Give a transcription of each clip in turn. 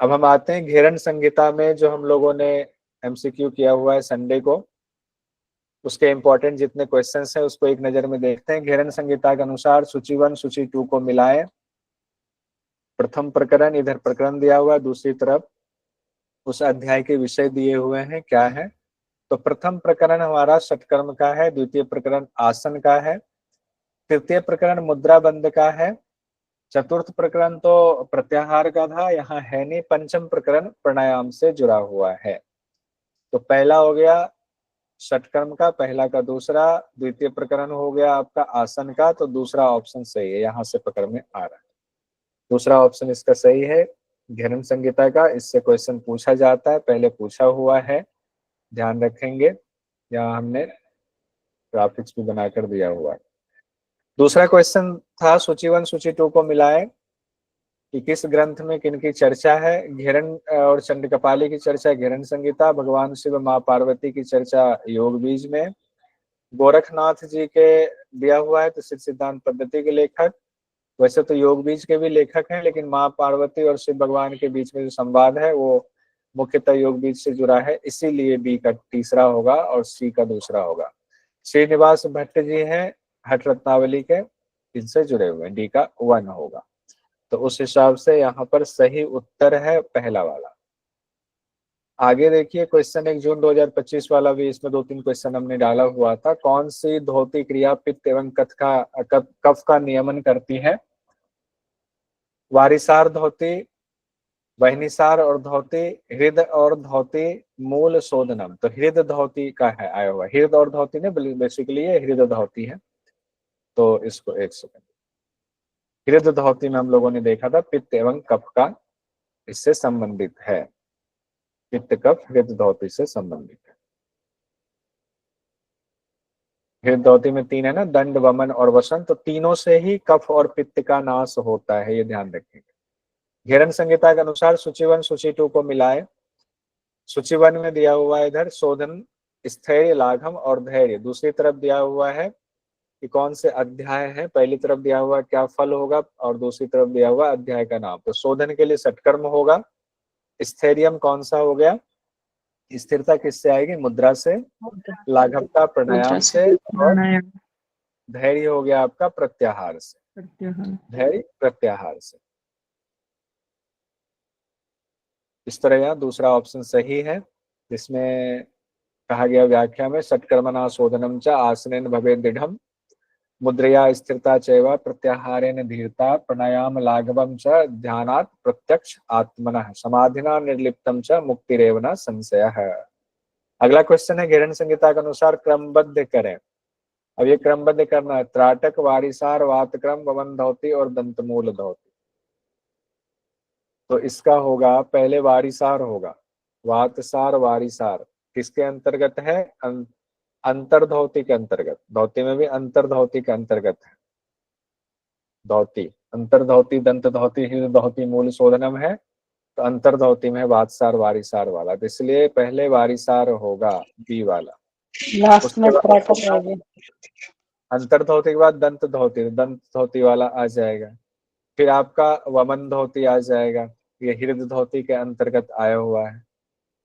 अब हम आते हैं घेरन संहिता में, जो हम लोगों ने एमसीक्यू किया हुआ है संडे को, उसके इंपॉर्टेंट जितने क्वेश्चंस हैं उसको एक नजर में देखते हैं। घेरन संहिता के अनुसार सूची 1 सूची 2 को मिलाएं। प्रथम प्रकरण, इधर प्रकरण दिया हुआ है, दूसरी तरफ उस अध्याय के विषय दिए हुए हैं क्या है। तो प्रथम प्रकरण हमारा षटकर्म का है, द्वितीय प्रकरण आसन का है, तृतीय प्रकरण मुद्रा बंध का है, चतुर्थ प्रकरण तो प्रत्याहार का था, यहाँ है नहीं। पंचम प्रकरण प्राणायाम से जुड़ा हुआ है। तो पहला हो गया षटकर्म का, पहला का दूसरा, द्वितीय प्रकरण हो गया आपका आसन का, तो दूसरा ऑप्शन सही है, यहाँ से पकड़ में आ रहा है, दूसरा ऑप्शन इसका सही है। घेरन संहिता का इससे क्वेश्चन पूछा जाता है, पहले पूछा हुआ है, ध्यान रखेंगे। यहाँ हमने ग्राफिक्स भी बनाकर दिया हुआ है। दूसरा क्वेश्चन था सूची 1 सूची 2 को मिलाए कि किस ग्रंथ में किनकी चर्चा है। घेरन और चंडकपाली की चर्चा घेरन संहिता, भगवान शिव माँ पार्वती की चर्चा योग बीज में, गोरखनाथ जी के दिया हुआ है तो सिद्ध सिद्धांत पद्धति के लेखक, वैसे तो योग बीज के भी लेखक हैं, लेकिन माँ पार्वती और शिव भगवान के बीच में जो संवाद है वो मुख्यतः योग बीज से जुड़ा है, इसीलिए बी का तीसरा होगा और सी का दूसरा होगा। श्रीनिवास भट्ट जी हैं हठ रत्नावली के, इनसे जुड़े हुए हैं, डी का 1 होगा। तो उस हिसाब से यहाँ पर सही उत्तर है पहला वाला। आगे देखिए क्वेश्चन 1 जून 2025 वाला भी, इसमें 2-3 क्वेश्चन हमने डाला हुआ था। कौन सी धोती क्रिया पित्त एवं कफ का नियमन करती है। वारिसार धोती, वहनिसार और धोती, हृद और धोती, मूल शोधनम। तो हृद धोती का है आया हुआ, हृद और धोती ने बेसिकली ये हृद धोती है। तो इसको एक सेकंड, हृद धोती में हम लोगों ने देखा था पित्त एवं कफ का इससे संबंधित है, पित्त कफ हृद धोती से संबंधित है। हृद धोती में 3 है ना, दंड वमन और वसन, तो तीनों से ही कफ और पित्त का नाश होता है, ये ध्यान रखेंगे। घेरन संहिता के अनुसार सूची 1 सूची 2 को मिलाए। सूची 1 में दिया हुआ है इधर शोधन, स्थैर्य, लाघम और धैर्य। दूसरी तरफ दिया हुआ है कि कौन से अध्याय है, पहली तरफ दिया हुआ क्या फल होगा और दूसरी तरफ दिया हुआ अध्याय का नाम। तो शोधन के लिए षटकर्म होगा। स्थैर्यम कौन सा हो गया, स्थिरता किससे आएगी, मुद्रा से, लाघवता प्राणायाम से, और धैर्य हो गया आपका प्रत्याहार से, धैर्य प्रत्याहार से। इस तरह यहाँ दूसरा ऑप्शन सही है, जिसमें कहा गया व्याख्या में षटकर्मणा शोधनम च आसनेन भवेत् दृढ़म्, मुद्रया स्थिरता चैव प्रत्याहारेण धीरता, प्राणायाम लाघवम च ध्यानात् प्रत्यक्ष आत्मनः, समाधिना निर्लिप्तम च मुक्तिरेव न संशयः। अगला क्वेश्चन है घेरन संहिता के अनुसार क्रमबद्ध करें। अब ये क्रमबद्ध करना है, त्राटक, वारिसार, वातक्रम, वमन धौती और दंतमूल धौती। तो इसका होगा पहले वारिसार होगा, वातसार वारिसार किसके अंतर्गत है, अंतर्धौती के अंतर्गत, धौती में भी अंतर्धौती के अंतर्गत है। धौती, अंतर्धौती, दंत धौती, हृदय धौती, मूल शोधनम है, तो अंतर्धौती में वातसार वारिसार वाला, तो इसलिए पहले वारिसार होगा बी वाला। लास्ट में त्राटक, अंतर्धौती के बाद दंत धौती, दंत धौती वाला आ जाएगा। फिर आपका वमन धौती आ जाएगा, ये हृदय धौती के अंतर्गत आया हुआ है।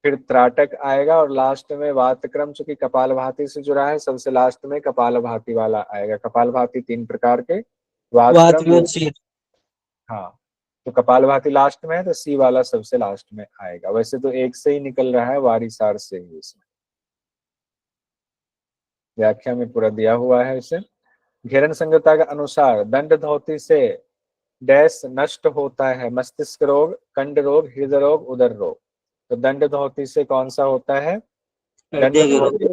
फिर त्राटक आएगा और लास्ट में वातक्रम, चूंकि कपालभाति से जुड़ा है, सबसे लास्ट में कपालभाति वाला आएगा। कपालभाति 3 प्रकार के, वातक्रम, हाँ, तो कपालभाति लास्ट में है तो सी वाला सबसे लास्ट में आएगा। वैसे तो एक से ही निकल रहा है, वारिसार से ही, इसमें व्याख्या में पूरा दिया हुआ है इसे। घेरन संहिता के अनुसार दंड धौती से डैश नष्ट होता है, मस्तिष्क रोग, कंड रोग, हृदय रोग, उदर रोग। तो दंड धौती से कौन सा होता है, दंड धौती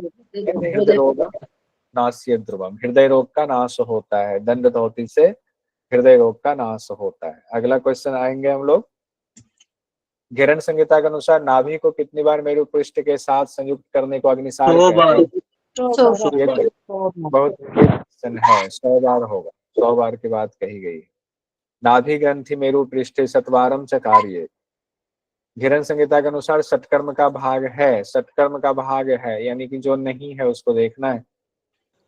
हृदय रोग नास्य ध्रुवम, हृदय रोग का नाश होता है, दंड धौती से हृदय रोग का नाश होता है। अगला क्वेश्चन आएंगे हम लोग, घेरन संहिता के अनुसार नाभि को कितनी बार मेरु पृष्ठ के साथ संयुक्त करने को अग्निसार कहते हैं। बहुत क्वेश्चन है, 100 बार होगा, 100 बार की बात कही गई। नाभि ग्रंथि मेरु पृष्ठे शतवारम च कार्ये। घेरन संहिता के अनुसार षटकर्म का भाग है, षटकर्म का भाग है यानी कि जो नहीं है उसको देखना है।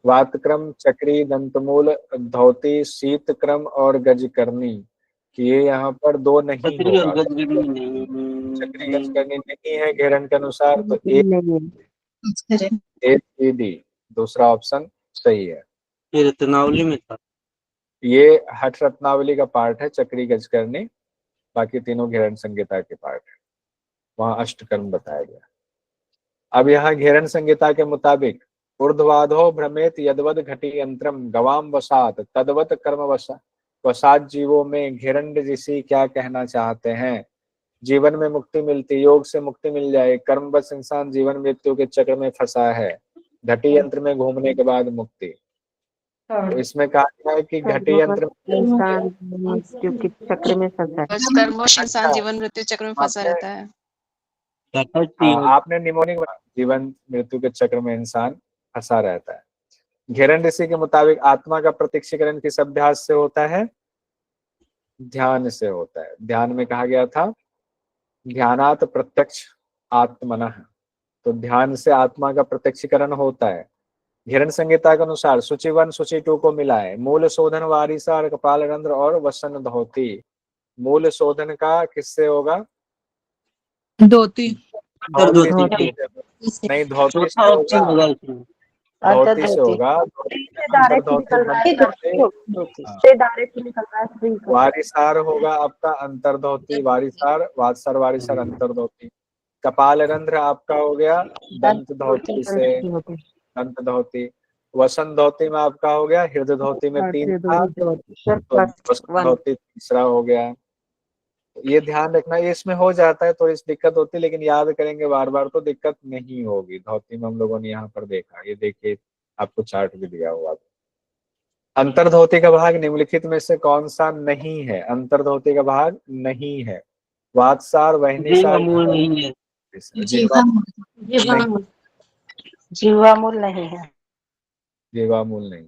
वातक्रम, चक्री, दंतमूल, धौती, शीतक्रम और गजकर्णी, ये यहाँ पर 2 नहीं होगा। चक्री गजकरणी नहीं है घेरन के अनुसार, तो ए बी डी दूसरा ऑप्शन सही है। ये रत्नावली में था। ये हठ रत्नावली का पार्ट है चक्री गजकरणी, बाकी तीनों घेरन संहिता के पार्ट है, वहां अष्टकर्म बताया गया। अब यहाँ घेरन संहिता के मुताबिक ऊर्ध्वाधो भ्रमेत यदवद घटी यंत्रम गवाम वसात तदवत कर्म वसात जीवों में घेरन ऋषि क्या कहना चाहते हैं? जीवन में मुक्ति मिलती, योग से मुक्ति मिल जाए, कर्मवश इंसान जीवन मृत्यु के चक्र में फंसा है, घटी यंत्र में घूमने के बाद मुक्ति। तो इसमें कहा गया है कि घटी यंत्र इंसान मृत्यु के चक्र में फंसा है। कर्मवश इंसान जीवन मृत्यु चक्र में फंसा रहता है। आपने निमोनिक जीवन मृत्यु के चक्र में इंसान फंसा रहता है। घेरन ऋषि के मुताबिक आत्मा का प्रत्यक्षीकरण किस अभ्यास से होता है? ध्यान से होता है। ध्यान में कहा गया था ध्यानात प्रत्यक्ष आत्मनः, तो ध्यान से आत्मा का प्रत्यक्षीकरण होता है। घेरन संहिता के अनुसार सूची 1 सूची 2 को मिलाए, मूल शोधन वारिसार कपाल रंध्र और वसन धोती। मूल शोधन का किससे होगा? धोती। नहीं, धोती से होगा, धोती से होगा, वारिसार होगा आपका अंतर्धोती, वारिसार वात्सर वारिसार अंतर्धोती। कपाल रंध्र आपका हो गया दंत धोती से दंत धोती। वसन धोती में आपका हो गया हृदय धोती में 3 था, तो वसन धोती तीसरा हो गया। ये ध्यान रखना, ये इसमें हो जाता है, थोड़ी दिक्कत होती है, लेकिन याद करेंगे बार बार तो दिक्कत नहीं होगी। धोती में हम लोगों ने यहाँ पर देखा, ये देखिए आपको चार्ट भी दिया हुआ। अंतर्धोती का भाग निम्नलिखित में से कौन सा नहीं है? अंतर्धोती का भाग नहीं है। वात्सार वहनीसार जीवामूल नहीं है। जीवामूल नहीं।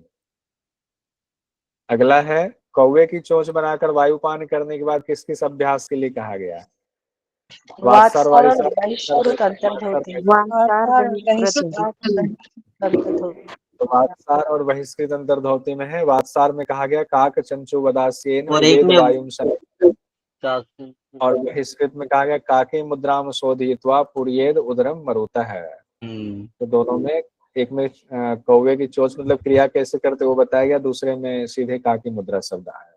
अगला है कौवे की चोंच बनाकर वायुपान करने के बाद किस किस अभ्यास के लिए कहा गया? वात्सार तो वात्सार और बहिष्कृत अंतर्धोती में है। वात्सार में कहा गया काक चंचु वदास्येन वेद वायुम और बहिष्कृत में कहा गया काके मुद्राम शोधयित्वा पुर्येद उदरम मरुता है। तो दोनों में, एक में कौवे की चोंच मतलब क्रिया कैसे करते वो बताया गया, दूसरे में सीधे काकी मुद्रा शब्द आया।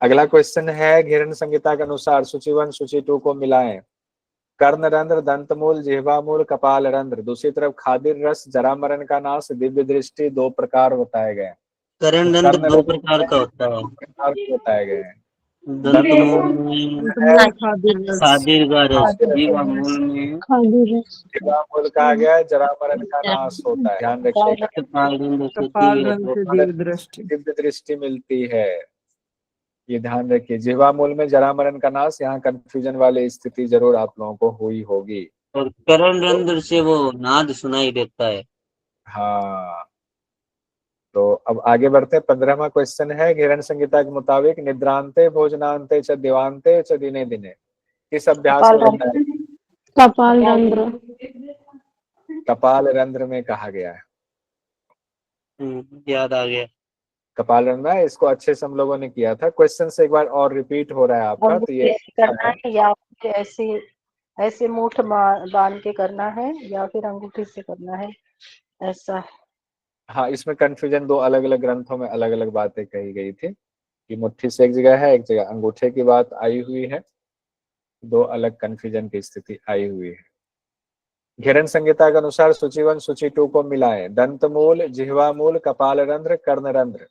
अगला क्वेश्चन है घेरन संहिता के अनुसार सूची 1 सूची 2 को मिलाएं। कर्ण रंध्र दंतमूल जिह्वामूल कपाल रंध्र, दूसरी तरफ खादिर रस जरामरण का नाश दिव्य दृष्टि, 2 प्रकार बताए गए। कर्ण रंध्र 2 प्रकार का होता है, बताए गए हैं। दंतमूल में खादिर का रस, जीवामूल में जीवामूल कहा गया है जरामरण का नाश होता है। ध्यान रखिएगा, दिव्य दृष्टि मिलती है, ये ध्यान रखिए। जीवामूल में जरामरण का नाश, यहाँ कंफ्यूजन वाली स्थिति जरूर आप लोगों को हुई होगी। और कर्ण रंध्र से वो नाद सुनाई देता है। हाँ, तो अब आगे बढ़ते हैं। 15वां क्वेश्चन है घेरन संहिता के मुताबिक निद्रांते भोजनांते च दिवांते च दिने दिने किस अभ्यास में होता है? कपाल रंध्र। कपाल रंध्र में कहा गया है। याद आ गया। कपाल रंध्र है, इसको अच्छे से हम लोगों ने किया था। क्वेश्चन से एक बार और रिपीट हो रहा है आपका, तो ये करना है या फिर ऐसे मुठ बांध के करना है या फिर अंगूठी से करना है, ऐसा। हाँ, इसमें कंफ्यूजन 2 अलग अलग ग्रंथों में अलग अलग बातें कही गई थी कि मुट्ठी से एक जगह है, एक जगह अंगूठे की बात आई हुई है, 2 अलग कंफ्यूजन की स्थिति आई हुई है। घेरन संहिता के अनुसार सूची 1 सूची 2 को मिलाएं। दंतमूल जिह्वामूल कपाल रंध्र कर्ण रंध्र,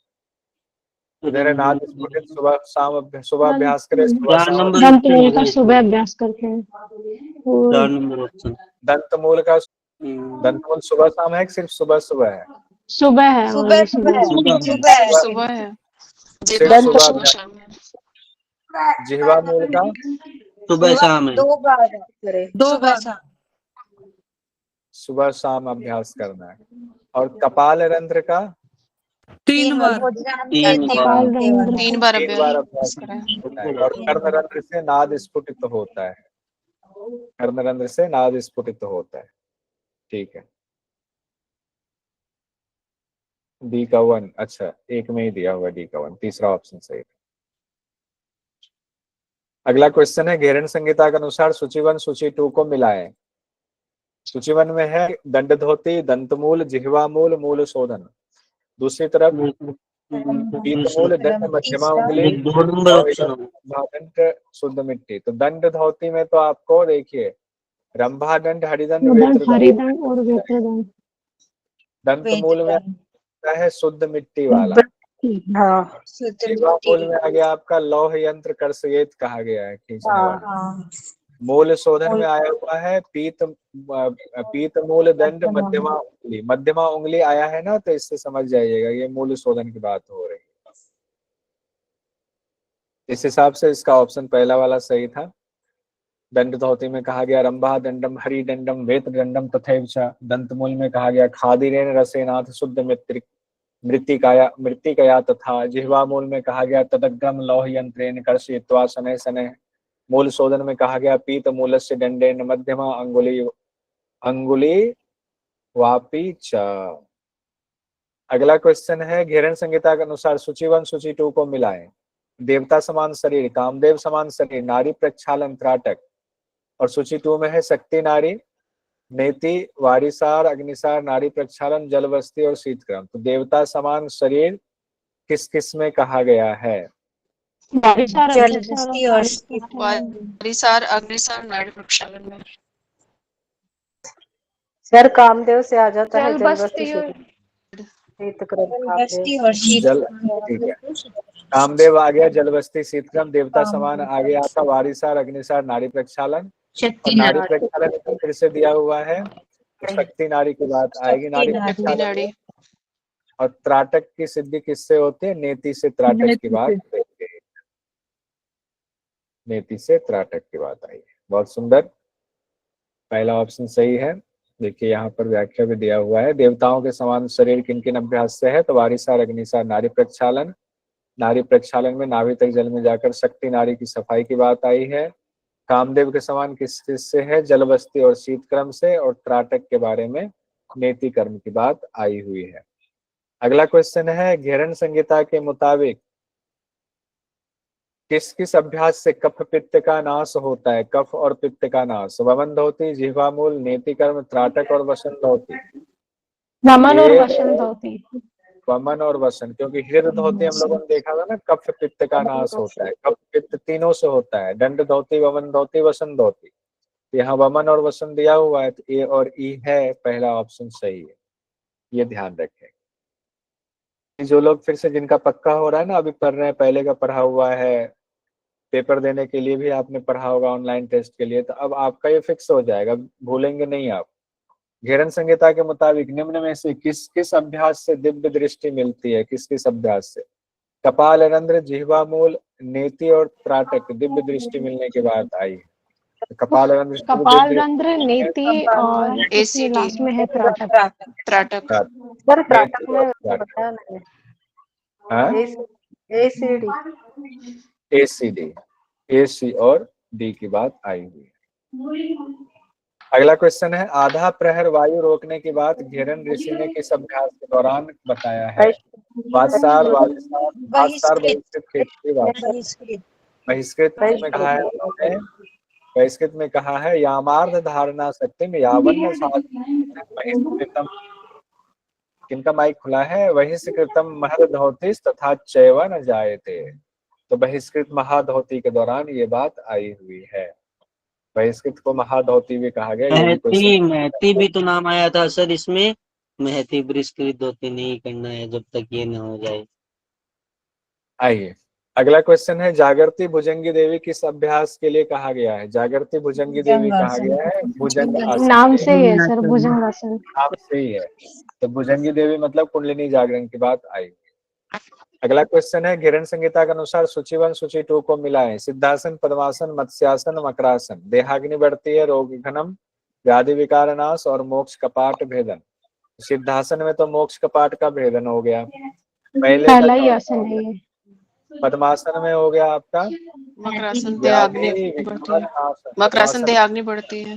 इधर नाद स्फुटित सुबह शाम सुबह अभ्यास करें। दंतमूल का सुबह अभ्यास करते हैं। दंतमूल सुबह शाम है कि सिर्फ सुबह सुबह है? सुबह है, सुबह है। सुबह शाम है। जिह्वामूल का सुबह शाम है, 2 बार सुबह शाम अभ्यास करना है। और कपाल रंध्र का 3 बार अभ्यास होता है। और कर्ण रंध्र से नाद स्फुटित होता है, कर्ण रंध्र से नाद स्फुटित होता है। ठीक है, डी का 1, अच्छा एक में ही दिया हुआ डी का 1, तीसरा ऑप्शन सही। अगला क्वेश्चन है, घेरन संहिता के अनुसार सूची 1 सूची 2 को मिलाएं। सूची 1 में है दंड धोती, दंतमूल, जिह्वामूल, मूल शोधन। दूसरी तरफ पीतमूल, दंड, मध्यमा उंगली, 2 नंबर ऑप्शन होगा। रंभादंड, शुद्ध मिट्टी। तो दंड धोती में तो आपको देखिए रंभादंड, हरिदंड, दंड, वेत्रदंड। हरिदंड और वेत्रदंड। दंतमूल में आता है शुद्ध मिट्टी वाला। हाँ जिह्वामूल में आ गया आपका लौह यंत्र कर्षयेत कहा गया है, खींचने वाला। हाँ मूल शोधन में आया हुआ है पीत मूल दंड, मध्यमा उंगली। मध्यमा उंगली आया है ना, तो इससे समझ जाइएगा ये मूल शोधन की बात हो रही है। इस हिसाब से इसका ऑप्शन पहला वाला सही था। दंड धोती में कहा गया रंभा दंडम, हरि दंडम, वेत्र दंडम तथैव च। दंतमूल में कहा गया खादिरेन रसेनाथ शुद्ध मृत्तिकाया तथा। जिह्वामूल में कहा गया तदग्रम लौह यंत्रेण कर्षयित्वा शनैः शनैः। मूल शोधन में कहा गया पीत मूलस्य दंडेन मध्यमा अंगुली वापी च। अगला क्वेश्चन है, घेरन संहिता के अनुसार सूची 1 सूची 2 को मिलाएं। देवता समान शरीर, कामदेव समान शरीर, नारी प्रक्षालन, त्राटक। और सूची 2 में है शक्ति नारी, नेति, वारिसार, अग्निसार, नारी प्रक्षालन, जलवस्ती और शीतक्रम। तो देवता समान शरीर किस किस में कहा गया है? जलवस्ती और वारिसार, अग्निसार, नाड़ी प्रक्षालन में। सर कामदेव से आ जाता है जलवस्ती जल, ठीक है। कामदेव आ गया, जलवस्ती, शीतक्रम। देवता समान आ गया आपका वारिसार, अग्निसार, नारी प्रक्षालन। और नारी प्रक्षालन फिर से दिया हुआ है तो शक्ति नारी की बात आएगी। नारी प्रक्षालन और त्राटक की सिद्धि किससे होती है? नेति से त्राटक की बात होती है। नेति से त्राटक की बात आई है। बहुत सुंदर, पहला ऑप्शन सही है। देखिए यहाँ पर व्याख्या भी दिया हुआ है। देवताओं के समान शरीर किन किन अभ्यास से है? तो वारिसार, अग्निसार, नारी प्रक्षालन। नारी प्रक्षालन में नाभि तक जल में जाकर शक्ति नारी की सफाई की बात आई है। कामदेव के समान किस से है? जलवस्ती और शीतक्रम से। और त्राटक के बारे में नेति कर्म की बात आई हुई है। अगला क्वेश्चन है, घेरन संहिता के मुताबिक किस किस अभ्यास से कफ पित्त का नाश होता है? कफ और पित्त का नाश। वमन धोती, जिह्वामूल, नेति कर्म, त्राटक और वसन धोती। वमन और वसन धोती। वमन और वसन, क्योंकि हृदय धोती हम लोगों ने देखा था ना, कफ पित्त का नाश होता है। कफ पित्त तीनों से होता है, दंड धोती, वमन धोती, वसन धोती। यहाँ वमन और वसन दिया हुआ है, तो ए और ई है, पहला ऑप्शन सही है, ये ध्यान रखें। जो लोग फिर से जिनका पक्का हो रहा है ना, अभी पढ़ रहे हैं, पहले का पढ़ा हुआ है, पेपर देने के लिए भी आपने पढ़ा होगा, ऑनलाइन टेस्ट के लिए, तो अब आपका ये फिक्स हो जाएगा, भूलेंगे नहीं आप। घेरन संहिता के मुताबिक निम्न में से किस किस अभ्यास से दिव्य दृष्टि मिलती है? किस किस अभ्यास से? कपाल रंध्र, जिह्वामूल, नेति और त्राटक दिव्य दृष्टि मिलने की बात आई है। कपाल रंध्र, नेति और एसीडी लास्ट में है त्राटक। त्राटक। सर त्राटक में बताया नहीं। एसीडी, एसी और डी की बात आई हुई है। अगला क्वेश्चन है, आधा प्रहर वायु रोकने की बात घेरन ऋषि ने किस अभ्यास के दौरान बताया है? वात्सार, बहिष्कृत में कहा है उन्होंने, बहिष्कृत में कहा है यामार्थ धारणा सत्यम यावन्न बहिष्कृतम। किनका माइक खुला है? बहिष्कृतम महदधौतिस तथा चैवन जायते। तो बहिष्कृत महाधौती के दौरान ये बात आई हुई है। बहिष्कृत को महाधौती भी कहा गया। महती भी तो नाम आया था सर इसमें। महती बहिष्कृत धोती नहीं करना है जब तक ये न हो जाए। आइए अगला क्वेश्चन है, जागृति भुजंगी देवी किस अभ्यास के लिए कहा गया है? जागृति भुजंगी देवी कहा गया है भुजंग आसन। नाम से ही है सर, भुजंगासन। नाम से ही है, तो भुजंगी देवी मतलब कुंडलिनी जागरण की बात आई। अगला क्वेश्चन है, घेरन संहिता के अनुसार सूची 1 सूची 2 को मिलाएं। सिद्धासन, पद्मासन, मत्स्यासन, मकरासन। देहाग्नि बढ़ती है, रोग घनम, व्याधि विकार नाश और मोक्ष कपाट भेदन। सिद्धासन में तो मोक्ष कपाट का भेदन हो गया, पहला ही आसन है ये। पद्मासन में हो गया आपका मकरासन, देहाग्नि बढ़ती है। मकरासन देहाग्नि बढ़ती है।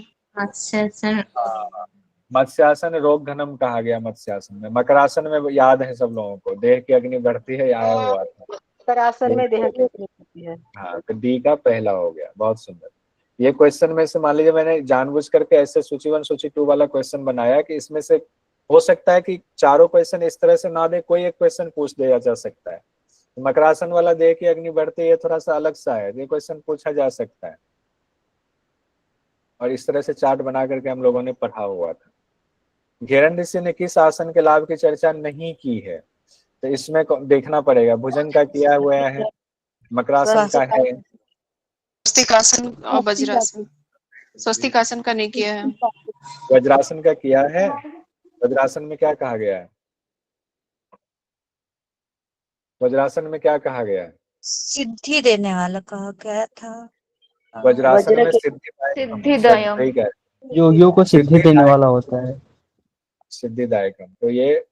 मत्स्यासन रोग घनम कहा गया मत्स्यासन में। मकरासन में याद है सब लोगों को, देह की अग्नि बढ़ती है, आया हुआ था। मकरासन में देह की अग्नि होती है। हाँ, तो डी का पहला हो गया। बहुत सुंदर। ये क्वेश्चन में से मान लीजिए मैंने जानबूझ करके ऐसे सूची 1 सूची 2 वाला क्वेश्चन बनाया कि इसमें से हो सकता है कि चारों क्वेश्चन इस तरह से ना दे, कोई एक क्वेश्चन पूछ दिया जा सकता है। मकरासन वाला देह की अग्नि बढ़ती है, थोड़ा सा अलग सा है, ये क्वेश्चन पूछा जा सकता है। और इस तरह से चार्ट बना करके हम लोगों ने पढ़ा हुआ था। घेरन ऋषि ने किस आसन के लाभ की चर्चा नहीं की है, तो इसमें देखना पड़ेगा। भुजंग का किया हुआ है, मकरासन का है, स्वस्तिकासन और वज्रासन। स्वस्तिकासन का नहीं किया है। वज्रासन का किया है। वज्रासन में क्या कहा गया है? वज्रासन में क्या कहा गया है? सिद्धि देने वाला कहा गया था। वज्रासन में सिद्धिदायक। ठीक है, योगियों को सिद्धि देने वाला होता है। सिद्धिदायकम। तो ये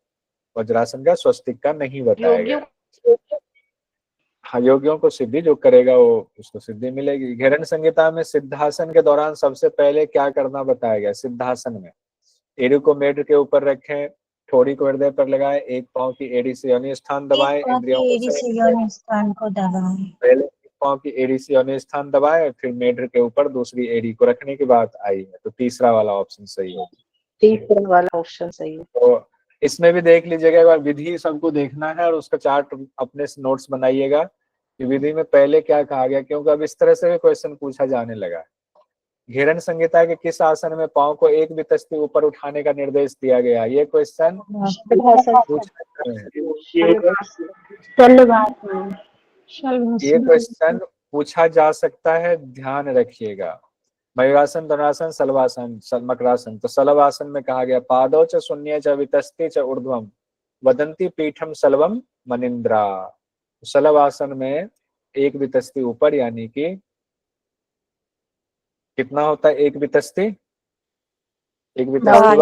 वज्रासन का स्वस्तिक का नहीं बताया गया। हाँ, योगियों को सिद्धि जो करेगा वो उसको सिद्धि मिलेगी। घेरन संहिता में सिद्धासन के दौरान सबसे पहले क्या करना बताया गया? सिद्धासन में एड़ी को मेढ के ऊपर रखें, ठोड़ी को हृदय पर लगाए, एक पांव की एड़ी से योनि स्थान दबाए, इंद्रियों को स्थान को दबाएं। पहले एक पांव की एड़ी से योनि स्थान दबाए, फिर मेढ के ऊपर दूसरी एड़ी को रखने की बात आई है। तो तीसरा वाला ऑप्शन सही है। तीसरा वाला ऑप्शन सही है। तो इसमें भी देख लीजिएगा एक बार, विधि सबको देखना है और उसका चार्ट अपने नोट्स बनाइएगा कि विधि में पहले क्या कहा गया, क्योंकि अब इस तरह से भी क्वेश्चन पूछा जाने लगा है। घेरन संहिता के किस आसन में पांव को एक बितस्ती ऊपर उठाने का निर्देश दिया गया? ये क्वेश्चन ये क्वेश्चन पूछा जा सकता है, ध्यान रखिएगा। मयूरासन, धनुरासन, सलवासन, मकरासन। तो सलवासन में कहा गया पादौ च शून्य च वितस्ते च ऊर्ध्वम वदंती पीठम सलवम मनिंद्रा। सलवासन में एक वितस्ती ऊपर, यानी कि कितना होता है एक वितस्ती? एक वितस्ती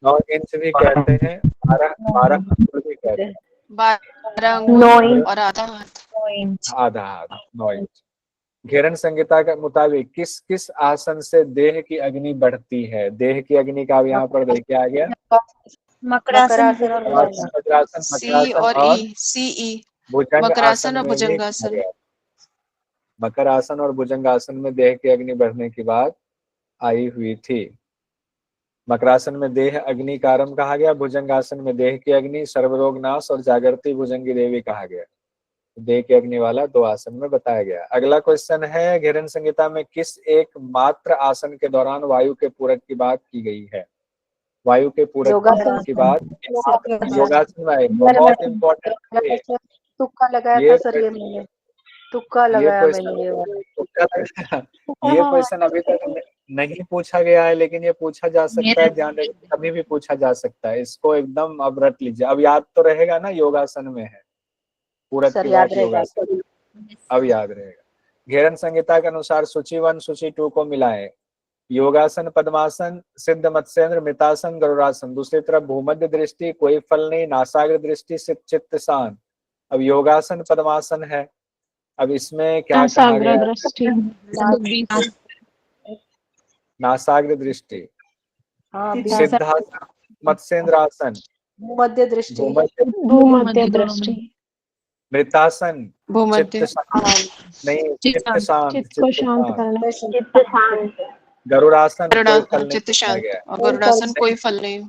9 इंच भी कहते हैं, 12 अंगुल भी कहते हैं, 12 अंगुल और आधा हाथ। आधा हाथ, 9 इंच। घेरन संहिता के मुताबिक किस किस आसन से देह की अग्नि बढ़ती है? देह की अग्नि का यहाँ पर देखिए आ गया मकरासन और वज्रासन, सी और ई, सी ई। मकरासन और भुजंगासन। मकर आसन और भुजंग आसन में देह की अग्नि बढ़ने की बात आई हुई थी। मकरासन में देह अग्नि कारम कहा गया, भुजंग आसन में देह की अग्नि, सर्वरोग नाश और जागृति भुजंगी देवी कहा गया। देह की अग्नि वाला 2 आसन में बताया गया। अगला क्वेश्चन है, घेरन संहिता में किस एक मात्र आसन के दौरान वायु के पूरक की बात की गई है? वायु के पूरक की बात योगासन में बहुत इम्पोर्टेंट। तुक्का लगाया था सर, ये मैंने तुक्का लगाया मैंने। ये क्वेश्चन अभी तक नहीं पूछा गया है, लेकिन ये पूछा जा सकता है, ध्यान रखिए, कभी भी पूछा जा सकता है। इसको एकदम अब रट लीजिए। अब याद तो रहेगा ना, योगासन में है पूरक की बात, योगासन अब याद रहेगा। घेरन संहिता के अनुसार सूची 1 सूची 2 को मिलाएं। योगासन, पद्मासन, सिद्ध मत्स्येंद्र, मृतासन, गरुड़ासन। दूसरी तरफ भूमध्य दृष्टि, कोई फल नहीं, नासाग्र दृष्टि, चित्त शांत। अब योगासन पद्मासन है, अब इसमें क्या कहा गया? नासाग्र दृष्टि, सिद्धासन, मत्स्येंद्रासन, भूमध्य दृष्टि, मृतासन, भूमध्य नहीं, चित्त शांत, शांत। गरुड़ासन कोई फल नहीं चित्त बताया शांत गया है। और गरुड़ासन कोई फल नहीं।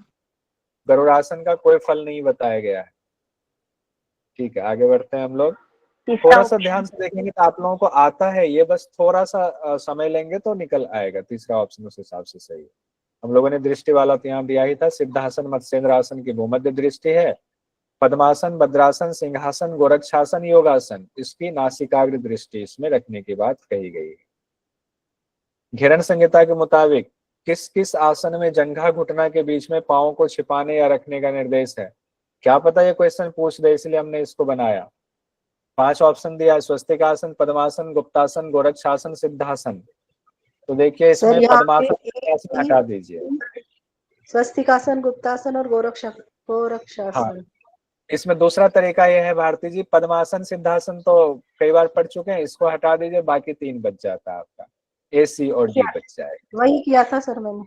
गरुड़ासन का कोई फल नहीं बताया गया है। ठीक है, आगे बढ़ते हैं हम लोग। थोड़ा सा ध्यान से देखेंगे तो आप लोगों को आता है, ये बस थोड़ा सा समय लेंगे तो निकल आएगा। तीसरा ऑप्शन उस हिसाब से सही है। हम लोगों ने दृष्टि वाला तो यहाँ दिया ही था। सिद्धासन, मत्स्येंद्रासन की भूमध्य दृष्टि है। पद्मासन, भद्रासन, सिंहासन, गोरक्षासन, योगासन, इसकी नासिकाग्र दृष्टि इसमें रखने की बात कही गई है। घेरन संहिता के मुताबिक किस किस आसन में जंघा घुटना के बीच में पांव को छिपाने या रखने का निर्देश है? क्या पता ये क्वेश्चन पूछ दे, इसलिए हमने इसको बनाया। 5 ऑप्शन दिया है, स्वस्तिकासन, पद्मासन, गुप्तासन, गोरक्षासन, सिद्धासन। तो देखिए इसमें पद्मासन हटा दीजिए। स्वस्तिकासन, गुप्तासन और गोरक्षासन। हाँ, इसमें दूसरा तरीका यह है भारती जी, पद्मासन सिद्धासन तो कई बार पढ़ चुके हैं, इसको हटा दीजिए, बाकी 3 बच जाता है आपका, ए सी और डी बच जाएगा। वही किया था सर मैंने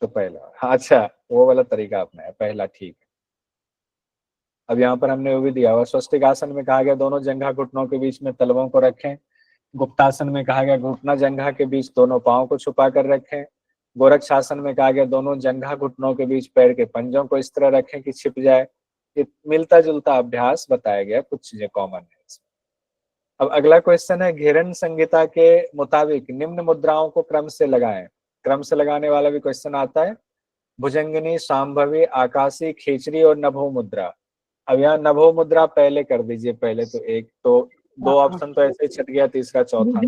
तो पहला, अच्छा वो वाला तरीका अपना है, पहला ठीक है। अब यहाँ पर हमने वो भी दिया हुआ, स्वस्तिक आसन में कहा गया दोनों जंघा घुटनों के बीच में तलवों को रखें। गुप्तासन में कहा गया घुटना जंघा के बीच दोनों पांव को छुपा कर रखें। गोरक्षासन में कहा गया दोनों जंघा घुटनों के बीच पैर के पंजों को इस तरह रखें कि छिप जाए। ये मिलता जुलता अभ्यास बताया गया, कुछ चीजें कॉमन है इसमें। अब अगला क्वेश्चन है, घेरन संहिता के मुताबिक निम्न मुद्राओं को क्रम से लगाएं। क्रम से लगाने वाला भी क्वेश्चन आता है। भुजंगिनी, शांभवी, आकाशी, खेचरी और नभो मुद्रा। अब यहाँ नभो मुद्रा पहले कर दीजिए, पहले तो एक तो दो ऑप्शन तो ऐसे ही छट गया, तीसरा चौथा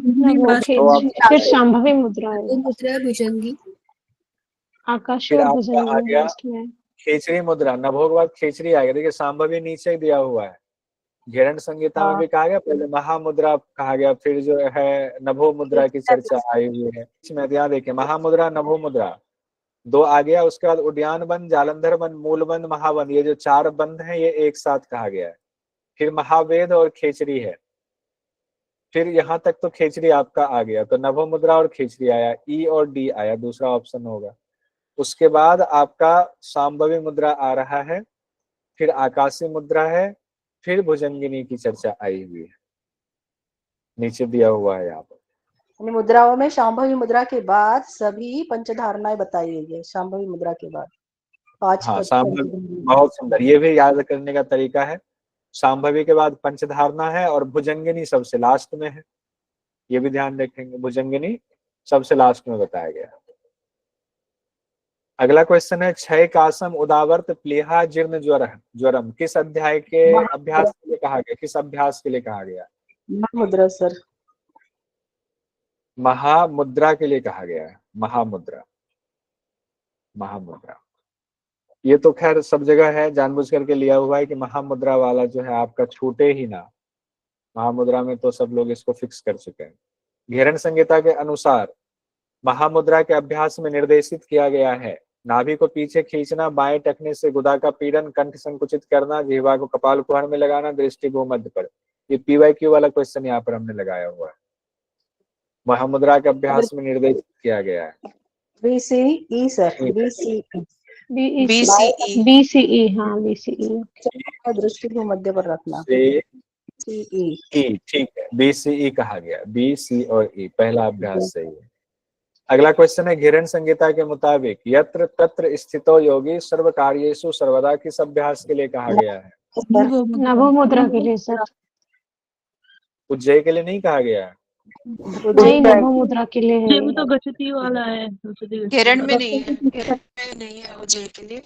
फिर शांभवी मुद्रा है, मुद्रा भुजंगी, आकाश फिर और आपका भुजंगी आ गया लास्ट में। खेचरी मुद्रा। नभो के बाद खेचरी आएगा। देखिए शांभवी नीचे दिया हुआ है, घेरन संहिता में भी कहा गया, पहले महामुद्रा कहा गया, फिर जो है नभो मुद्रा की चर्चा आई हुई है इसमें। ध्यान देखिए, महामुद्रा, नभो मुद्रा दो आ गया। उसके बाद उद्यान बंद, जालंधर बंद, मूल बंद, महाबंद, ये जो चार बंद हैं ये एक साथ कहा गया है। फिर महावेद और खेचरी है। फिर यहाँ तक तो खेचरी आपका आ गया, तो नभो मुद्रा और खेचरी आया, ई और डी आया, दूसरा ऑप्शन होगा। उसके बाद आपका शांभवी मुद्रा आ रहा है, फिर आकाशी मुद्रा है, फिर भुजंगिनी की चर्चा आई हुई है, नीचे दिया हुआ है यहाँ पर। मुद्राओं में शांभवी मुद्रा के बाद सभी पंचधारणाएं बताई गई है। शांभवी मुद्रा के बाद 5 हाँ, शांभवी बहुत सुंदर, ये भी याद करने का तरीका है। शांभवी के बाद पंचधारणा है और भुजंगिनी सबसे लास्ट में है, ये भी ध्यान रखेंगे, भुजंगिनी सबसे लास्ट में बताया गया। अगला क्वेश्चन है, क्षय कासम उदावर्त प्लीहा जीर्ण ज्वरम किस अध्याय के अभ्यास के लिए कहा गया, किस अभ्यास के लिए कहा गया? महामुद्रा सर, महामुद्रा के लिए कहा गया है। महामुद्रा, महामुद्रा ये तो खैर सब जगह है, जानबूझ करके लिया हुआ है कि महामुद्रा वाला जो है आपका छूटे ही ना। महामुद्रा में तो सब लोग इसको फिक्स कर चुके हैं। घेरन संहिता के अनुसार महामुद्रा के अभ्यास में निर्देशित किया गया है नाभि को पीछे खींचना, बाएं टखने से गुदा का पीड़न, कंठ संकुचित करना, जिह्वा को कपाल कुहर में लगाना, दृष्टि भूमध्य पर। ये PYQ वाला क्वेश्चन यहाँ पर हमने लगाया हुआ है। महामुद्रा के अभ्यास में निर्देशित किया गया है। BCE सर, BCE, हाँ BCE। दृष्टि को मध्य पर रखना। BCE, ठीक है, BCE कहा गया, B, C और E पहला अभ्यास सही है। अगला क्वेश्चन है, घेरन संहिता के मुताबिक यत्र तत्र स्थितो योगी सर्व कार्येषु सर्वदा किस अभ्यास के लिए कहा गया है? नभो मुद्रा के लिए सर। उज्जय के लिए नहीं कहा गया है? नहीं, नभो मुद्रा के लिए है। वो तो गचती वाला है, घेरन में नहीं है, घेरन में नहीं है उज्जय के लिए।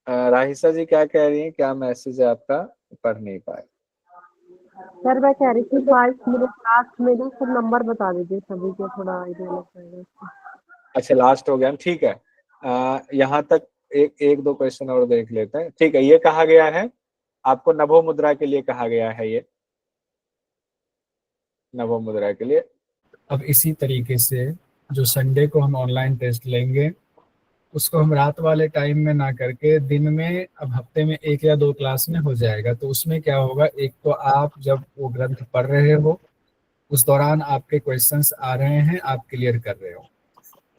राहिसा जी क्या कह रही हैं, क्या मैसेज है आपका? पढ़ नहीं पाए सर। मैं कह रही थी 5 मिनट लास्ट में सब नंबर बता दीजिए सभी को, थोड़ा आइडिया लग जाएगा। अच्छा लास्ट हो गया, ठीक है। यहाँ तक एक दो क्वेश्चन और देख लेते हैं। ठीक है, ये कहा गया है आपको नभो मुद्रा के लिए कहा गया है, ये नभो मुद्रा के लिए। अब इसी तरीके से जो संडे को हम ऑनलाइन टेस्ट लेंगे उसको हम रात वाले टाइम में ना करके दिन में, अब हफ्ते में 1 या 2 क्लास में हो जाएगा। तो उसमें क्या होगा, एक तो आप जब वो ग्रंथ पढ़ रहे हो उस दौरान आपके क्वेश्चंस आ रहे हैं, आप क्लियर कर रहे हो।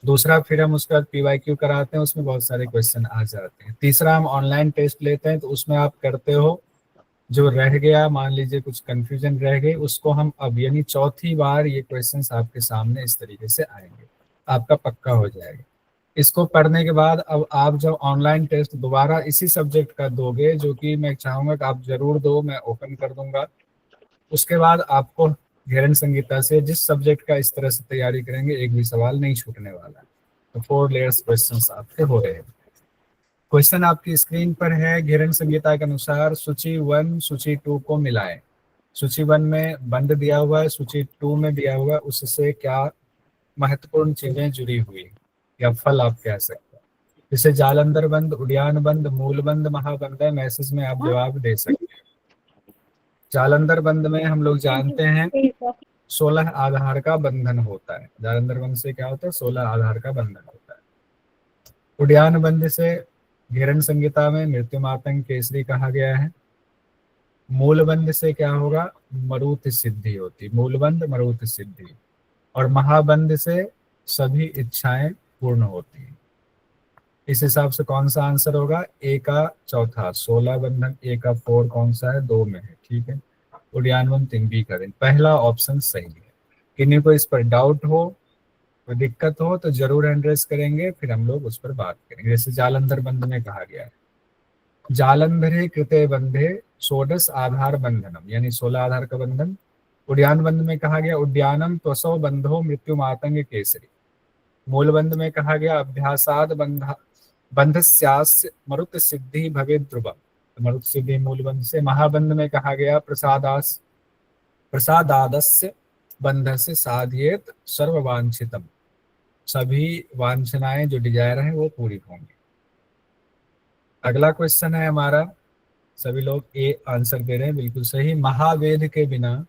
दूसरा, फिर हम उसका PYQ कराते हैं, उसमें बहुत सारे क्वेश्चन आ जाते हैं। तीसरा, हम ऑनलाइन टेस्ट लेते हैं, तो उसमें आप करते हो, जो रह गया, मान लीजिए कुछ कंफ्यूजन रह गई, उसको हम अब यानी चौथी बार ये क्वेश्चंस आपके सामने इस तरीके से आएंगे, आपका पक्का हो जाएगा। इसको पढ़ने के बाद अब आप जब ऑनलाइन टेस्ट दोबारा इसी सब्जेक्ट का दोगे, जो कि मैं चाहूँगा कि आप जरूर दो, मैं ओपन कर दूंगा, उसके बाद आपको घेरन संहिता से जिस सब्जेक्ट का इस तरह से तैयारी करेंगे एक भी सवाल नहीं छूटने वाला है। तो 4 लेयर्स क्वेश्चंस आपके हो रहे हैं। क्वेश्चन आपकी स्क्रीन पर है। घेरन संहिता के अनुसार सूची 1 सूची 2 को मिलाएं। सूची 1 में बंद दिया हुआ है, सूची 2 में दिया हुआ है, उससे क्या महत्वपूर्ण चीजें जुड़ी हुई या फल आप कह सकते हैं। जैसे जालंधर बंद, उद्यान बंद, मूल बंद, महाबंद है, मैसेज में आप जवाब दे सकते हैं। जालंधर बंद में हम लोग जानते हैं 16 आधार का बंधन होता है। जालंधर बंद से क्या होता है, 16 आधार का बंधन होता है। उद्यान बंद से घेरन संहिता में मृत्यु मातंग केसरी कहा गया है। मूलबंध से क्या होगा, मरुत सिद्धि होती, मूलबंध मरुत सिद्धि। और महाबंध से सभी इच्छाएं पूर्ण होती है। इस हिसाब से कौन सा आंसर होगा? ए का चौथा 16 बंधन, ए का 4 कौन सा है? 2 में है, ठीक है। उड्डयनवन 3 बी करें, पहला ऑप्शन सही है। किन्हीं को इस पर डाउट हो, कोई दिक्कत हो तो जरूर हैंड रेज करेंगे, फिर हम लोग उस पर बात करेंगे। जैसे जालंधर बंध में कहा गया है, जालंधरे कृते बंधे षोडश आधार बंधनम, यानी 16 आधार का बंधन। उड्डयन बंध में कहा गया उद्यानम त्वसो बंधो मृत्यु मातंग केसरी। मूल बंध में कहा गया अभ्यासाद बंधस्यास्य मरुत सिद्धि भवे ध्रुवम, मरुत सिद्धि मूल बंध से। महाबंध में कहा गया प्रसादादस्य बंधस्य साधयेत सर्ववांछितम, सभी वांछनाएं जो डिजायर है वो पूरी होंगी। अगला क्वेश्चन है हमारा, सभी लोग ए आंसर दे रहे हैं, बिल्कुल सही। महावेद के बिना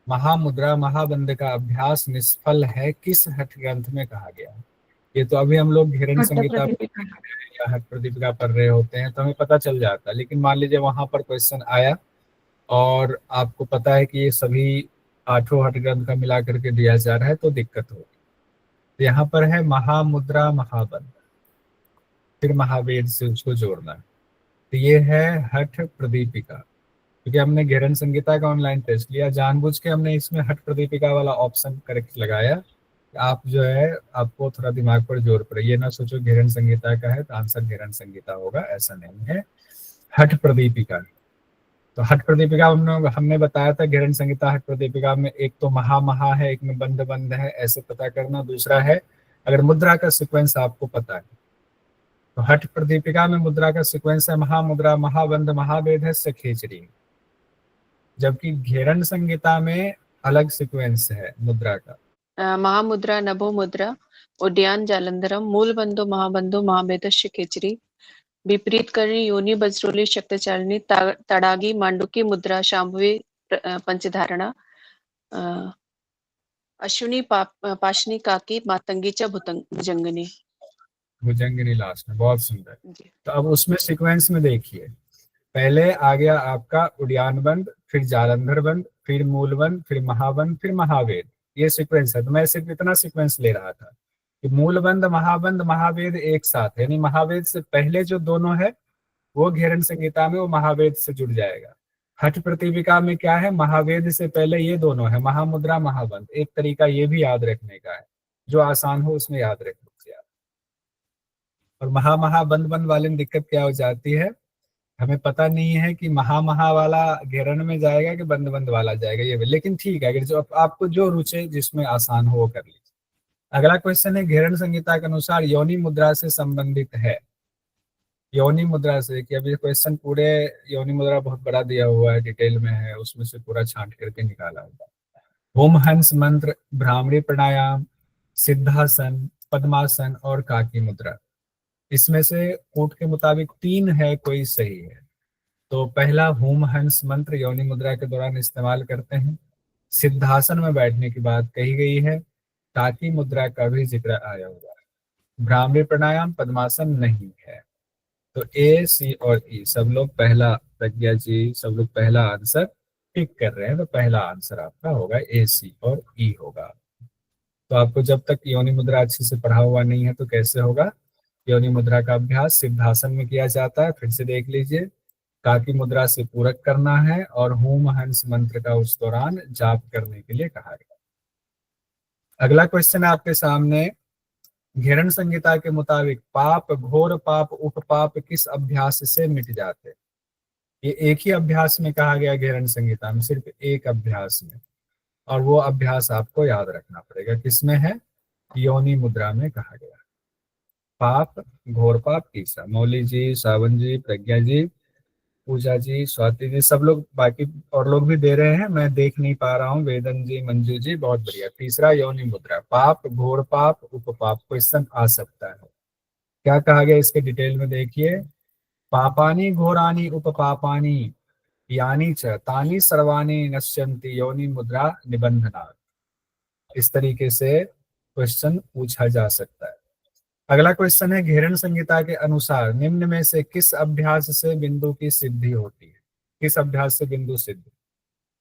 महामुद्रा महाबंध का अभ्यास निष्फल है, किस हठ ग्रंथ में कहा गया है? ये तो अभी हम लोग घेरन संहिता या हठ प्रदीपिका पढ़ रहे होते हैं तो हमें पता चल जाता है, लेकिन मान लीजिए वहां पर क्वेश्चन आया और आपको पता है कि ये सभी 8 हठ ग्रंथ का मिला करके दिया जा रहा है तो दिक्कत होगी। तो यहाँ पर है महामुद्रा महाबंध, फिर महावेद से उसको जोड़ना है। तो ये है हठ प्रदीपिका, क्योंकि हमने घेरन संहिता का ऑनलाइन टेस्ट लिया, जानबूझ के हमने इसमें हठ प्रदीपिका वाला ऑप्शन करेक्ट लगाया। आप जो है आपको थोड़ा दिमाग पर जोर पड़े, ये ना सोचो घेरन संहिता का है तो आंसर घेरन संहिता होगा, ऐसा नहीं है। हठ प्रदीपिका, तो हठ प्रदीपिका हमने बताया था घेरन संहिता हठ प्रदीपिका में एक तो महा है, एक में बंध बंध है, ऐसे पता करना। दूसरा है अगर मुद्रा का सीक्वेंस आपको पता है तो हठ प्रदीपिका में मुद्रा का सीक्वेंस है महामुद्रा महाबंध महावेद है सखेचरी, जबकि घेरन संहिता में अलग सीक्वेंस है मुद्रा का। महामुद्रा नभो मुद्रा उड्डयन जालंधरम मूल बंधो महाबंधो महाभेदस्य केचरी विपरीत करणी योनि बज्रोली शक्तचारिणी तड़ागी मांडुकी मुद्रा शांभवी पंचधारणा अश्विनी पाशनी काकी मातंगी च भुजंगनी, भुजंगिनी लास्ट में, बहुत सुंदर। तो अब उसमें सीक्वेंस में देखिए, पहले आ गया आपका उड्डयन बंध, फिर जालंधर बंध, फिर मूल बंध, फिर महाबंध, फिर महावेद, ये सीक्वेंस है। तो मैं सिर्फ इतना सीक्वेंस ले रहा था कि मूल बंध महाबंध महावेद एक साथ, यानी महावेद से पहले जो दोनों है वो घेरन संहिता में वो महावेद से जुड़ जाएगा। हठ प्रदीपिका में क्या है, महावेद से पहले ये दोनों है महामुद्रा महाबंध। एक तरीका ये भी याद रखने का है, जो आसान हो उसमें याद रख लीजिए आप। और महाबंध बंध वाले में दिक्कत क्या हो जाती है, हमें पता नहीं है कि महा वाला घेरन में जाएगा कि बंद वाला जाएगा, ये भी। लेकिन ठीक है, अगर जो आपको जो रुचे जिसमें आसान हो वो कर लीजिए। अगला क्वेश्चन है घेरन संहिता के अनुसार योनि मुद्रा से संबंधित है। योनि मुद्रा से, कि अभी क्वेश्चन पूरे योनि मुद्रा बहुत बड़ा दिया हुआ है, डिटेल में है, उसमें से पूरा छांट करके निकाला हुआ। होम हंस मंत्र, भ्रामरी प्राणायाम, सिद्धासन, पद्मासन और काकी मुद्रा, इसमें से कोट के मुताबिक 3 है, कोई सही है। तो पहला होम हंस मंत्र योनि मुद्रा के दौरान इस्तेमाल करते हैं, सिद्धासन में बैठने की बात कही गई है, काकी मुद्रा का भी जिक्र आया हुआ है, भ्रामरी प्राणायाम पद्मासन नहीं है। तो ए सी और ई सब लोग पहला, प्रज्ञा जी सब लोग पहला आंसर टिक कर रहे हैं, तो पहला आंसर आपका होगा ए सी और ई होगा। तो आपको जब तक योनि मुद्रा अच्छे से पढ़ा हुआ नहीं है तो कैसे होगा? योनि मुद्रा का अभ्यास सिद्धासन में किया जाता है, फिर से देख लीजिए, काकी मुद्रा से पूरक करना है और होम हंस मंत्र का उस दौरान जाप करने के लिए कहा गया। अगला क्वेश्चन है आपके सामने, घेरन संहिता के मुताबिक पाप, घोर पाप, उपपाप किस अभ्यास से मिट जाते? ये एक ही अभ्यास में कहा गया घेरन संहिता में, सिर्फ एक अभ्यास में, और वो अभ्यास आपको याद रखना पड़ेगा। किसमें है? योनि मुद्रा में कहा गया। पाप, घोर पाप, तीसरा। मौली जी, सावन जी, प्रज्ञा जी, पूजा जी, स्वाति जी, सब लोग, बाकी और लोग भी दे रहे हैं, मैं देख नहीं पा रहा हूँ। वेदन जी, मंजू जी, बहुत बढ़िया। तीसरा योनि मुद्रा, पाप, घोर पाप, उपपाप, क्वेश्चन आ सकता है। क्या कहा गया इसके डिटेल में देखिए, पापानी घोरानी उपपापानी यानी च तानी सर्वाणी नश्यन्ति योनि मुद्रा निबंधना, इस तरीके से क्वेश्चन पूछा जा सकता है। अगला क्वेश्चन है, घेरन संहिता के अनुसार निम्न में से किस अभ्यास से बिंदु की सिद्धि होती है? किस अभ्यास से बिंदु सिद्धि?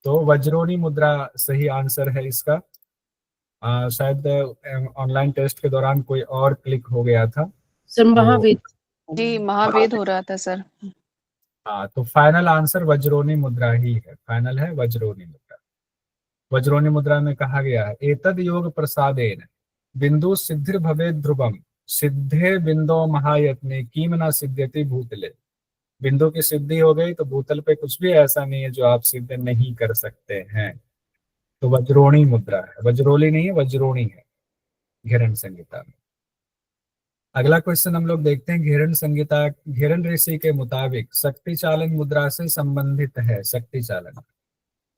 तो वज्रोनी मुद्रा सही आंसर है इसका। शायद ऑनलाइन टेस्ट के दौरान कोई और क्लिक हो गया था। सर महावेद, जी महावेद हो रहा था सर। हाँ, तो फाइनल आंसर वज्रोनी मुद्रा ही है, फाइनल है वज्रोनी मुद्रा। वज्रोनी मुद्रा में कहा गया है एतद योग प्रसादेन बिंदु सिद्धिर भवे ध्रुवम सिद्धे बिंदो महायत्ने कीम न सिद्ध्यति भूतले। बिंदु की सिद्धि हो गई तो भूतल पे कुछ भी ऐसा नहीं है जो आप सिद्ध नहीं कर सकते हैं। तो वज्रोणी मुद्रा है, वज्रोली नहीं है, वज्रोणी है घेरन संहिता में। अगला क्वेश्चन हम लोग देखते हैं घेरन संहिता घेरन ऋषि के मुताबिक शक्ति चालन मुद्रा से संबंधित है। शक्ति चालन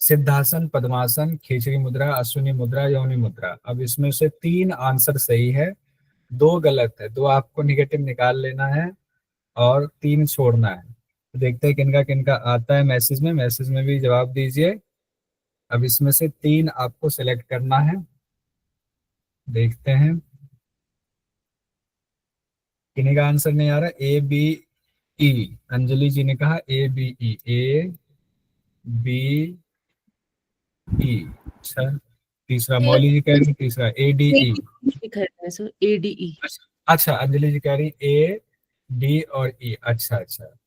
सिद्धासन, पद्मासन, खिचड़ी मुद्रा, अश्विनी मुद्रा, योनि मुद्रा। अब इसमें से 3 आंसर सही है, 2 गलत है, 2 आपको निगेटिव निकाल लेना है और 3 छोड़ना है। तो देखते हैं किनका किनका आता है मैसेज में भी जवाब दीजिए। अब इसमें से 3 आपको सिलेक्ट करना है, देखते हैं किन्हीं का आंसर नहीं आ रहा। ए बी ई, अंजलि जी ने कहा A B E, A B E. अच्छा, तीसरा मौली जी कह रही, तीसरा ए डी ई। ADE। अच्छा, अंजलि जी कह रही ए डी और ई। अच्छा,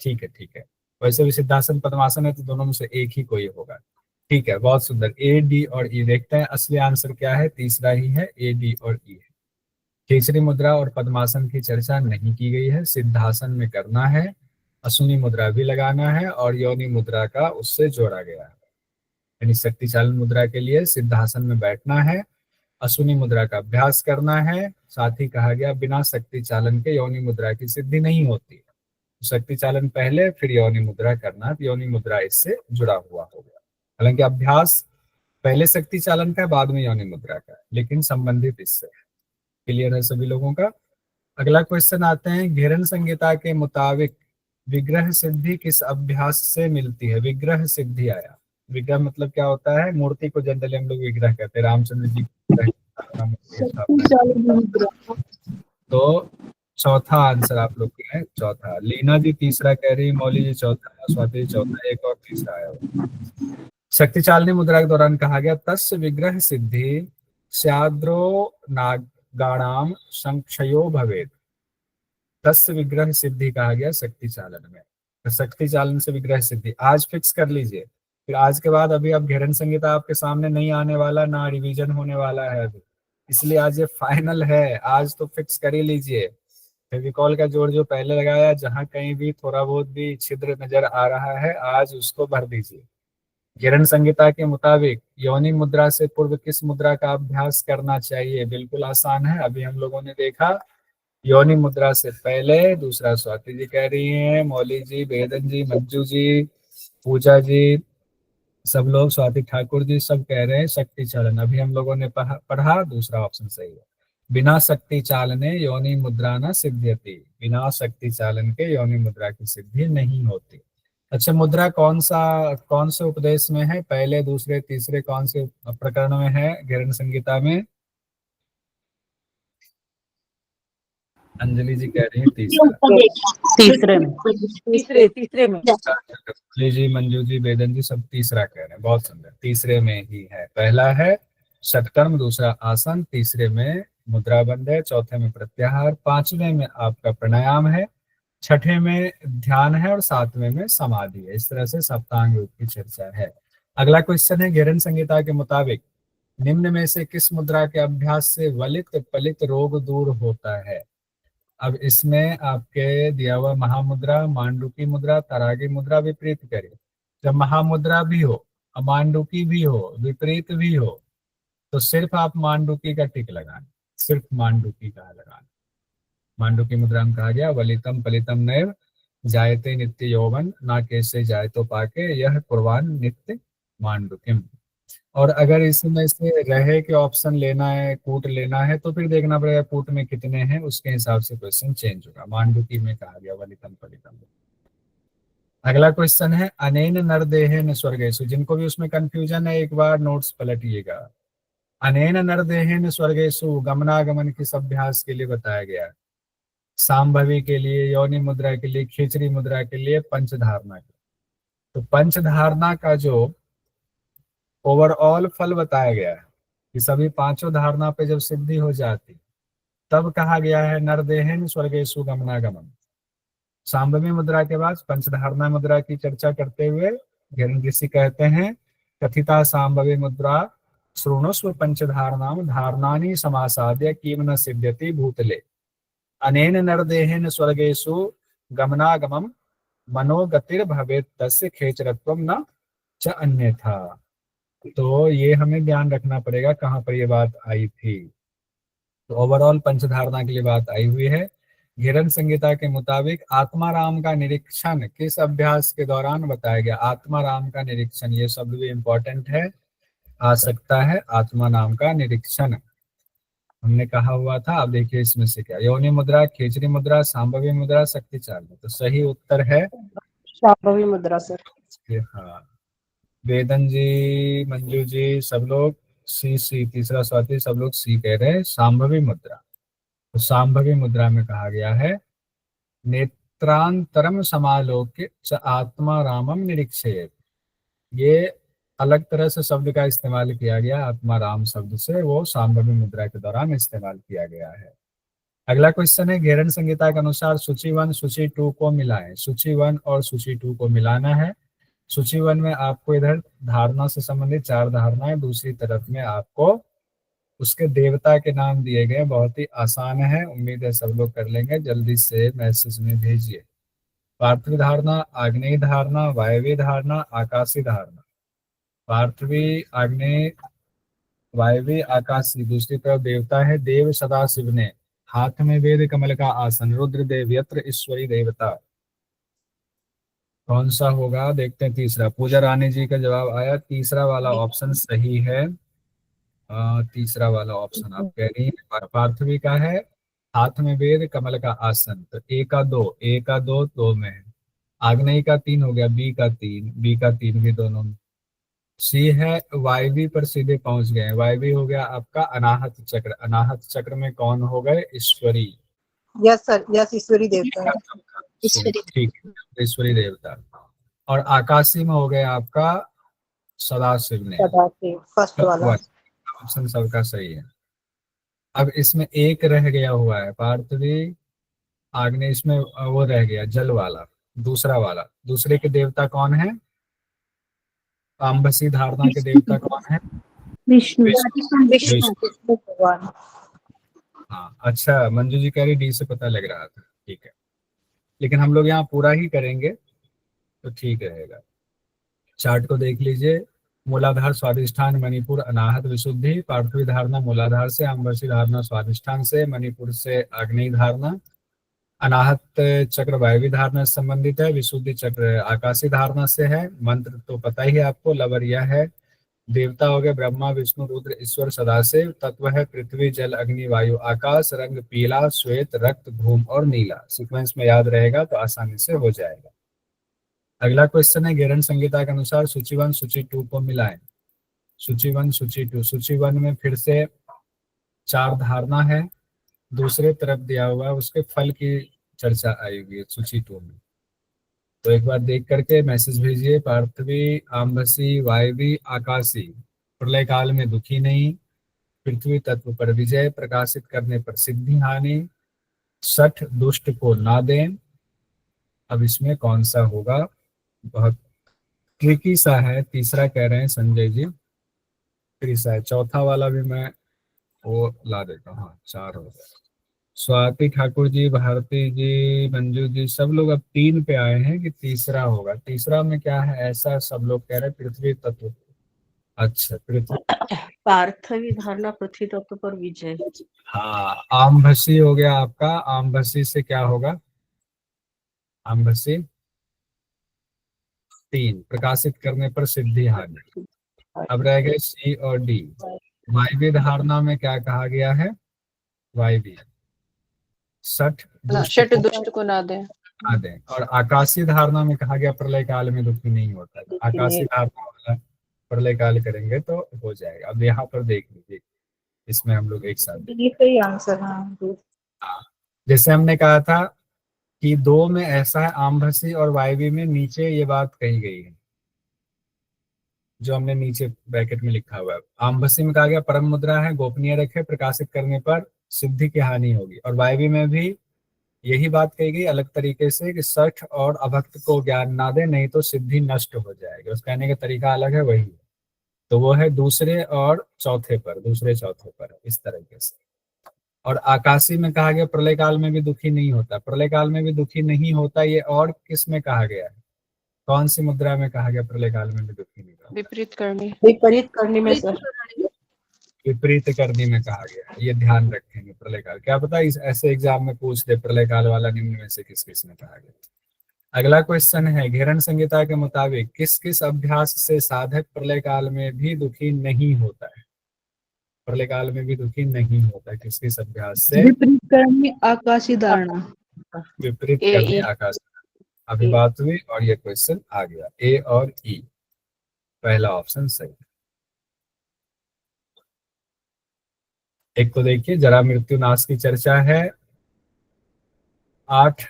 ठीक है। वैसे भी सिद्धासन पद्मासन है तो दोनों में से एक ही कोई होगा। ठीक है, बहुत सुंदर। ए डी और ई, देखते हैं असली आंसर क्या है। तीसरा ही है, ए डी और ई है। केसरी मुद्रा और पद्मासन की चर्चा नहीं की गई है, सिद्धासन में करना है, अश्विनी मुद्रा भी लगाना है और योनि मुद्रा का उससे जोड़ा गया है। यानी शक्ति चालन मुद्रा के लिए सिद्धासन में बैठना है, अश्विनी मुद्रा का अभ्यास करना है। साथ ही कहा गया बिना शक्ति चालन के योनि मुद्रा की सिद्धि नहीं होती। शक्ति चालन पहले, फिर योनि मुद्रा करना, तो योनि मुद्रा इससे जुड़ा हुआ होगा। हालांकि अभ्यास पहले शक्ति चालन का, बाद में योनि मुद्रा का, लेकिन संबंधित इससे है। क्लियर है सभी लोगों का। अगला क्वेश्चन आते हैं घेरन संहिता के मुताबिक विग्रह सिद्धि किस अभ्यास से मिलती है। विग्रह सिद्धि आया, विग्रह मतलब क्या होता है, मूर्ति को जनरली हम लोग विग्रह कहते हैं। रामचंद्र जी तो चौथा आंसर आप लोग के हैं, चौथा। लीना जी तीसरा कह रही, मौली जी चौथा, स्वाति जी चौथा, एक और तीसरा आया। शक्ति चालनी मुद्रा के दौरान कहा गया तस्य विग्रह सिद्धि स्याद्रो नागाणाम संक्षयो भवेद। तस्य विग्रह सिद्धि कहा गया शक्ति चालन में, तो शक्ति चालन से विग्रह सिद्धि आज फिक्स कर लीजिए। फिर आज के बाद अभी अब घेरन संहिता आपके सामने नहीं आने वाला, ना रिवीजन होने वाला है अभी, इसलिए आज ये फाइनल है। आज तो फिक्स कर ही लीजिए। फेविकॉल का जोड़ जो पहले लगाया, जहां कहीं भी थोड़ा बहुत भी छिद्र नजर आ रहा है, आज उसको भर दीजिए। घेरन संहिता के मुताबिक योनि मुद्रा से पूर्व किस मुद्रा का अभ्यास करना चाहिए। बिल्कुल आसान है, अभी हम लोगों ने देखा योनि मुद्रा से पहले। दूसरा स्वाति जी कह रही हैं, मौली जी, वेदन जी, मंजू जी, पूजा जी, सब लोग, स्वाति ठाकुर जी सब कह रहे हैं शक्ति चालन। अभी हम लोगों ने पढ़ा दूसरा ऑप्शन सही है। बिना शक्ति चालने योनि मुद्रा न सिद्ध्यति, बिना शक्ति चालन के योनि मुद्रा की सिद्धि नहीं होती। अच्छा, मुद्रा कौन से उपदेश में है, पहले, दूसरे, तीसरे, कौन से प्रकरण में है घेरन संहिता में। अंजलि जी कह रही है तीसरे में। जी, मंजू जी, वेदन जी सब तीसरा कह रहे हैं, बहुत सुंदर। तीसरे में ही है, पहला है षटकर्म, दूसरा आसन, तीसरे में मुद्रा बंद है, चौथे में प्रत्याहार, पांचवें में आपका प्राणायाम है, छठे में ध्यान है और सातवें में समाधि है। इस तरह से सप्तांग योग की चर्चा है। अगला क्वेश्चन है घेरन संहिता के मुताबिक निम्न में से किस मुद्रा के अभ्यास से वलित पलित रोग दूर होता है। अब इसमें आपके दिया हुआ महामुद्रा, मांडुकी मुद्रा, तरागी मुद्रा, विपरीत करिए। जब महामुद्रा भी हो, मांडुकी भी हो, विपरीत भी हो, तो सिर्फ आप मांडुकी का टिक लगाना, सिर्फ मांडुकी का लगाना। मांडुकी मुद्रा में कहा गया वलितम पलितम नैव जायते नित्य यौवन, ना कैसे जायतो पाके यह कुर्बान नित्य मांडुकिम। और अगर इसमें से रहे के ऑप्शन लेना है, कूट लेना है, तो फिर देखना पड़ेगा कूट में कितने हैं, उसके हिसाब से क्वेश्चन चेंज होगा। मांडुकी में कहा गया वलितम पलितम। अगला क्वेश्चन है अनेन नरदेहेन स्वर्गेषु। जिनको भी उसमें कंफ्यूजन है एक बार नोट्स पलटिएगा। अनेन नरदेहेन स्वर्गेषु गमनागमन किस अभ्यास के लिए बताया गया है। सांभवी के लिए, योनि मुद्रा के लिए, खिचड़ी मुद्रा के लिए, पंचधारणा के। तो पंचधारणा का जो ओवरऑल फल बताया गया है कि सभी पांचों धारणा पे जब सिद्धि हो जाती तब कहा गया है नरदेहेन स्वर्गेषु गमनागमन। सांभवी मुद्रा के बाद पंचधारणा मुद्रा की चर्चा करते हुए घेरन ऋषि कहते हैं, कथिता सांभवी मुद्रा शृणुस्व पंचधारणाम धारणानि समासाद्य किम न सिद्ध्यति भूतले अनेन नरदेहेन स्वर्गेषु गमनागमम मनोगतिर भवेत् तस्य खेचरत्वम न च अन्यथा। तो ये हमें ध्यान रखना पड़ेगा कहाँ पर ये बात आई थी। तो ओवरऑल पंचधारणा के लिए बात आई हुई है। घेरन संहिता के मुताबिक आत्माराम का निरीक्षण किस अभ्यास के दौरान बताया गया? आत्माराम का निरीक्षण, ये शब्द भी इंपॉर्टेंट है, आ सकता है आत्मा नाम का निरीक्षण हमने कहा हुआ था। अब देखिए इसमें से क्या, योनि मुद्रा, खेचरी मुद्रा, सांभवी मुद्रा, शक्ति चालन। तो सही उत्तर है शांभवी मुद्रा सर। हाँ, वेदन जी, मंजू जी, सब लोग सी, तीसरा स्वाति सब लोग सी कह रहे हैं, सांभवी मुद्रा। तो सांभवी मुद्रा में कहा गया है, नेत्रांतरम समालोक्य च आत्मा रामम निरीक्षेत। ये अलग तरह से शब्द का इस्तेमाल किया गया, आत्मा राम शब्द से, वो सांभवी मुद्रा के दौरान इस्तेमाल किया गया है। अगला क्वेश्चन है, घेरन संहिता के अनुसार सूची 1 सूची 2 को मिलाएं। सूची 1 और सूची 2 को मिलाना है। सूची 1 में आपको इधर धारणा से संबंधित 4 धारणाएं, दूसरी तरफ में आपको उसके देवता के नाम दिए गए। बहुत ही आसान है, उम्मीद है सब लोग कर लेंगे। जल्दी से मैसेज में भेजिए। पार्थिव धारणा, आग्नेय धारणा, वायवीय धारणा, आकाशीय धारणा। पार्थिवी, आग्नेय, वायवी, आकाशी। दूसरी तरफ देवता है, देव सदाशिव ने हाथ में वेद कमल का आसन, रुद्र देव, यत्र ईश्वरी देवता। कौन सा होगा देखते हैं। तीसरा, पूजा रानी जी का जवाब आया, तीसरा वाला ऑप्शन सही है। तीसरा वाला ऑप्शन आप कह रही है। पार्थिवी का है हाथ में वेद कमल का आसन, तो ए का 2 में है। आग्नेय का 3 हो गया, बी का 3 भी दोनों में। सी है वायवी पर सीधे पहुंच गए। वायवी हो गया आपका अनाहत चक्र। अनाहत चक्र में कौन हो गए? ईश्वरी। यस सर, यस ईश्वरी देवता है। ठीक है, ईश्वरी देवता। और आकाशी में हो गया आपका सदाशिव ने। फर्स्ट वाला ऑप्शन सबका सही है। अब इसमें एक रह गया हुआ है, पार्थिवी, आग्नेय, इसमें वो रह गया जल वाला, दूसरा वाला। दूसरे के देवता कौन है? आम्बसी धारणा के देवता कौन है? विष्णु। भगवान। हाँ, अच्छा, मंजू जी कह रही डी से पता लग रहा था, ठीक है, लेकिन हम लोग यहाँ पूरा ही करेंगे तो ठीक रहेगा। चार्ट को देख लीजिए। मूलाधार स्वादिष्ठान मणिपुर अनाहत विशुद्धि। पार्थिवी धारणा मूलाधार से, आम्बसी धारणा स्वादिष्ठान से, मणिपुर से आग्नेय धारणा, अनाहत चक्र वायवी धारणा से संबंधित है, विशुद्धि चक्र आकाशी धारणा से है। मंत्र तो पता ही है आपको, लवरिया है। देवता हो गए ब्रह्मा, विष्णु, रुद्र, ईश्वर, सदाशिव। तत्व है पृथ्वी, जल, अग्नि, वायु, आकाश। रंग पीला, श्वेत, रक्त, भूम और नीला। सीक्वेंस में याद रहेगा तो आसानी से हो जाएगा। अगला क्वेश्चन है, घेरन संहिता के अनुसार सूची 1 सूची 2 को मिलाएं। सूची 1 सूची 2। सूची 1 में फिर से 4 धारणा है, दूसरे तरफ दिया हुआ है, उसके फल की चर्चा आई हुई है सूची 2 में। तो एक बार देख करके मैसेज भेजिए। पार्थिवी, आम्बसी, वायवी, आकाशी। प्रलय काल में दुखी नहीं, पृथ्वी तत्व पर विजय, प्रकाशित करने पर सिद्धि हानि, सठ दुष्ट को ना दें। अब इसमें कौन सा होगा? बहुत ट्रिकी सा है। तीसरा कह रहे हैं संजय जी, तीसरा है। चौथा वाला भी मैं वो ला देता हूँ। हाँ, 4 हो गया। स्वाति ठाकुर जी, भारती जी, मंजू जी, सब लोग अब 3 पे आए हैं कि तीसरा होगा। तीसरा में क्या है ऐसा सब लोग कह रहे हैं? पृथ्वी तत्व। अच्छा, पृथ्वी, पार्थिवी धारणा पृथ्वी तत्व पर विजय। हाँ, आम्भसी हो गया आपका। आम्भसी से क्या होगा? आम्भसी 3, प्रकाशित करने पर सिद्धि हानि। अब रह गए सी और डी। वायवी धारणा में क्या कहा गया है? वायवी, सठ दुष्ट को ना दें। और आकाशीय धारणा में कहा गया प्रलय काल में दुखी नहीं होता। आकाशीय धारणा वाला प्रलय काल करेंगे तो हो जाएगा। अब यहाँ पर देख लीजिए, इसमें हम लोग एक साथ सही आंसर। हाँ, जैसे हमने कहा था कि 2 में ऐसा है, आम्भसी और वायवी में नीचे ये बात कही गई है जो हमने नीचे ब्रैकेट में लिखा हुआ है। आम्भसी में कहा गया परम मुद्रा है, गोपनीय रखे, प्रकाशित करने पर सिद्धि की हानि होगी। और वायवी में भी यही बात कही गई अलग तरीके से कि सठ और अभक्त को ज्ञान ना दे, नहीं तो सिद्धि नष्ट हो जाएगी। उस कहने का तरीका अलग है, वही है। तो वो है दूसरे और चौथे पर, दूसरे चौथे पर इस तरीके से। और आकाशी में कहा गया प्रलय काल में भी दुखी नहीं होता, प्रलय काल में भी दुखी नहीं होता, ये और किस में कहा गया है? कौन सी मुद्रा में कहा गया प्रलय काल में भी दुखी नहीं होता? विपरीत करनी। विपरीत करने में सर। विपरीत करनी में कहा गया है, ये ध्यान रखेंगे। प्रलय काल क्या पता इस ऐसे एग्जाम में पूछ दे, प्रलय काल वाला निम्न में से किस किस ने कहा गया। अगला क्वेश्चन है, घेरन संहिता के मुताबिक किस किस अभ्यास से साधक प्रलय काल में भी दुखी नहीं होता है? प्रलय काल में भी दुखी नहीं होता, किस किस अभ्यास से? विपरीत करनी आकाशी धारणा। विपरीत ए, करनी ई। आकाश। अभी बात हुई और ये क्वेश्चन आ गया, ए और ई, पहला ऑप्शन सही। एक तो देखिए जरा मृत्यु नाश की चर्चा है 8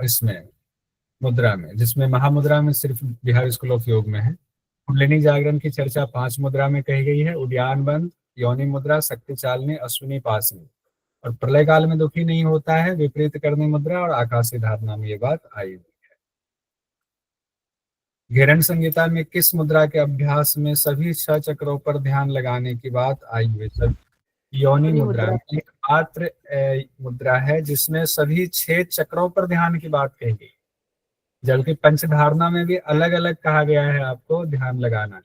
इसमें मुद्रा में, जिसमें महामुद्रा में सिर्फ बिहार स्कूल ऑफ योग में है। कुंडलिनी जागरण की चर्चा 5 मुद्रा में कही गई है, उद्यान बंद, योनि मुद्रा, शक्ति चालनी, अश्विनी पासनी। और प्रलय काल में दुखी नहीं होता है, विपरीत करनी मुद्रा और आकाशी धारणा में ये बात आई हुई है। घेरन संहिता में किस मुद्रा के अभ्यास में सभी 6 चक्रों पर ध्यान लगाने की बात आई हुई है? योनि मुद्रा में एक मात्र मुद्रा है जिसमें सभी 6 चक्रों पर ध्यान की बात कही गई, जबकि पंचधारणा में भी अलग अलग कहा गया है आपको ध्यान लगाना,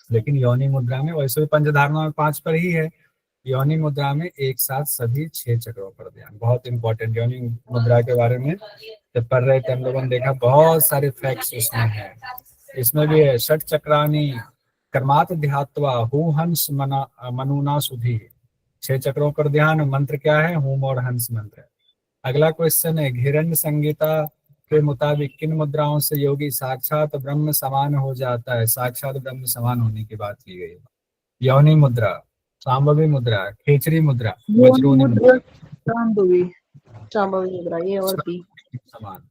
लेकिन योनि मुद्रा में, वैसे भी पंचधारणा में 5 पर ही है, योनि मुद्रा में एक साथ सभी 6 चक्रों पर ध्यान। बहुत इंपॉर्टेंट योनि मुद्रा के बारे में जब पढ़ रहे थे हम लोगों ने देखा बहुत सारे फैक्ट्स इसमें है। इसमें भी है षट चक्रानी कर्मात ध्यात्वा हु हंस मनुना सुधी, 6 चक्रों पर ध्यान। मंत्र क्या है? होम और हंस मंत्र। अगला क्वेश्चन है, घेरन संहिता के मुताबिक किन मुद्राओं से योगी साक्षात ब्रह्म समान हो जाता है? साक्षात ब्रह्म समान होने की बात की गई है। योनि मुद्रा, सांभवी मुद्रा, खेचरी मुद्रा, वज्रोनि मुद्रा, शांभवी मुद्रा, ये और बी समान।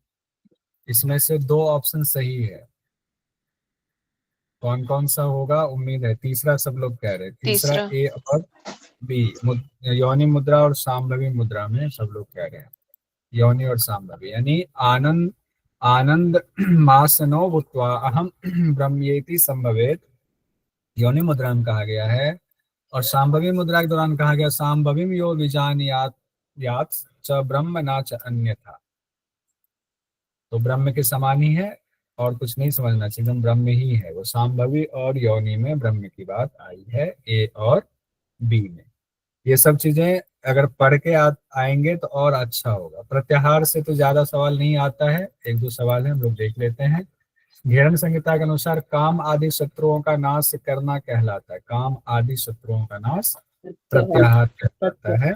इसमें से 2 ऑप्शन सही है, कौन कौन सा होगा? उम्मीद है तीसरा सब लोग कह रहे हैं, तीसरा ए और बी, योनि मुद्रा और सांभवी मुद्रा में सब लोग कह रहे हैं योनि और सांभवी, यानी आनंद मासनो भूत्वा अहम ब्रह्मेति संभवेत, योनि मुद्रा में कहा गया है। और सांभवी मुद्रा के दौरान कहा गया सांभवीम यो विजानीयात च ब्रह्म ना च अन्यथा। तो ब्रह्म के समान ही है और कुछ नहीं समझना चाहिए, एकदम ब्रह्म ही है वो। सांभवी और योनि में ब्रह्म की बात आई है ए और बी में। ये सब चीजें अगर पढ़ के आएंगे तो और अच्छा होगा। प्रत्याहार से तो ज्यादा सवाल नहीं आता है, 1-2 सवाल है हम लोग देख लेते हैं। घेरन संहिता के अनुसार काम आदि शत्रुओं का नाश करना कहलाता है, काम आदि शत्रुओं का नाश प्रत्याहार कहलाता है।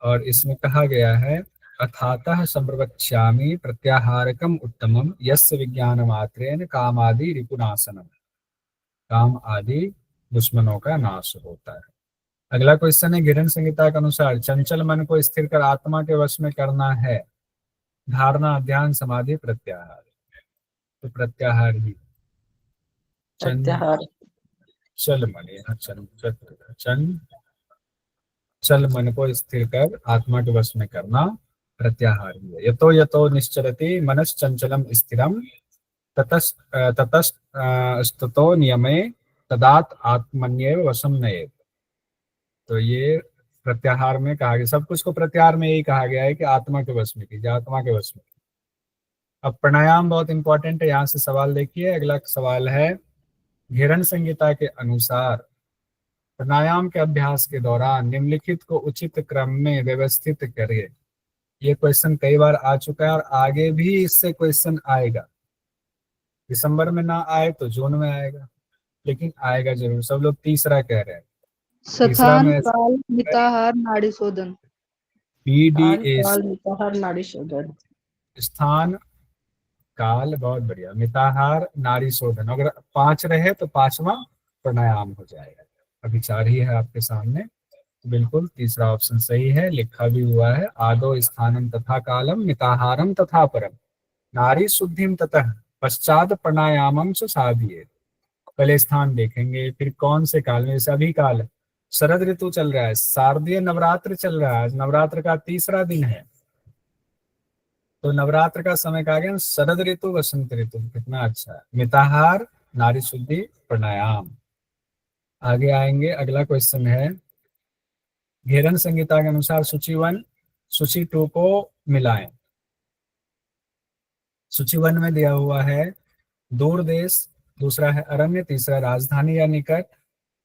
और इसमें कहा गया है अथातः संप्रवक्ष्यामि प्रत्याहारकम उत्तमम यस्य विज्ञान मात्रेन काम आदि रिपुनाशनम, काम आदि दुश्मनों का नाश होता है। अगला क्वेश्चन है, घेरन संहिता के अनुसार चंचल मन को स्थिर कर आत्मा के वश में करना है धारणा, ध्यान, समाधि, प्रत्याहार। तो प्रत्याहार ही, प्रत्याहार। चल मन, यहाँ चल मन को स्थिर कर आत्मा के वश में करना प्रत्याहार ही है। यतो यतो निश्चलति मनश्चंचलम स्थिरम ततस्ततो नियमे तदात आत्मन्येव वशम नयेत। तो ये प्रत्याहार में कहा गया, सब कुछ को प्रत्याहार में यही कहा गया है कि आत्मा के वश में कीजिए, आत्मा के वश में। अब प्राणायाम बहुत इंपॉर्टेंट है, यहाँ से सवाल देखिए। अगला सवाल है, घेरन संहिता के अनुसार प्राणायाम के अभ्यास के दौरान निम्नलिखित को उचित क्रम में व्यवस्थित करिए। ये क्वेश्चन कई बार आ चुका है और आगे भी इससे क्वेश्चन आएगा। दिसंबर में ना आए तो जून में आएगा, लेकिन आएगा जरूर। सब लोग तीसरा कह रहे हैं। स्थान काल मिताहार नाड़ी शोधन। मिताहार नाड़ी शोधन। स्थान काल, बहुत बढ़िया। मिताहार नाड़ी शोधन, अगर 5 रहे तो 5वां प्राणायाम हो जाएगा। अभी 4 ही है आपके सामने, बिल्कुल तीसरा ऑप्शन सही है, लिखा भी हुआ है। आदो स्थानम तथा कालम मिताहारम तथा परम नारी शुद्धिम ततः पश्चात प्राणायामम च साधिये। पहले स्थान देखेंगे, फिर कौन से काल में, जैसे अभी काल शरद ऋतु चल रहा है, शारदीय नवरात्र चल रहा है, नवरात्र का तीसरा दिन है, तो नवरात्र का समय कहा गया शरद ऋतु वसंत ऋतु, कितना अच्छा है। मिताहार नारी शुद्धि प्राणायाम। आगे आएंगे, अगला क्वेश्चन है घेरन संहिता के अनुसार सूची 1 सूची 2 को मिलाएं। सूची 1 में दिया हुआ है दूर देश, दूसरा है अरण्य, तीसरा राजधानी या निकट,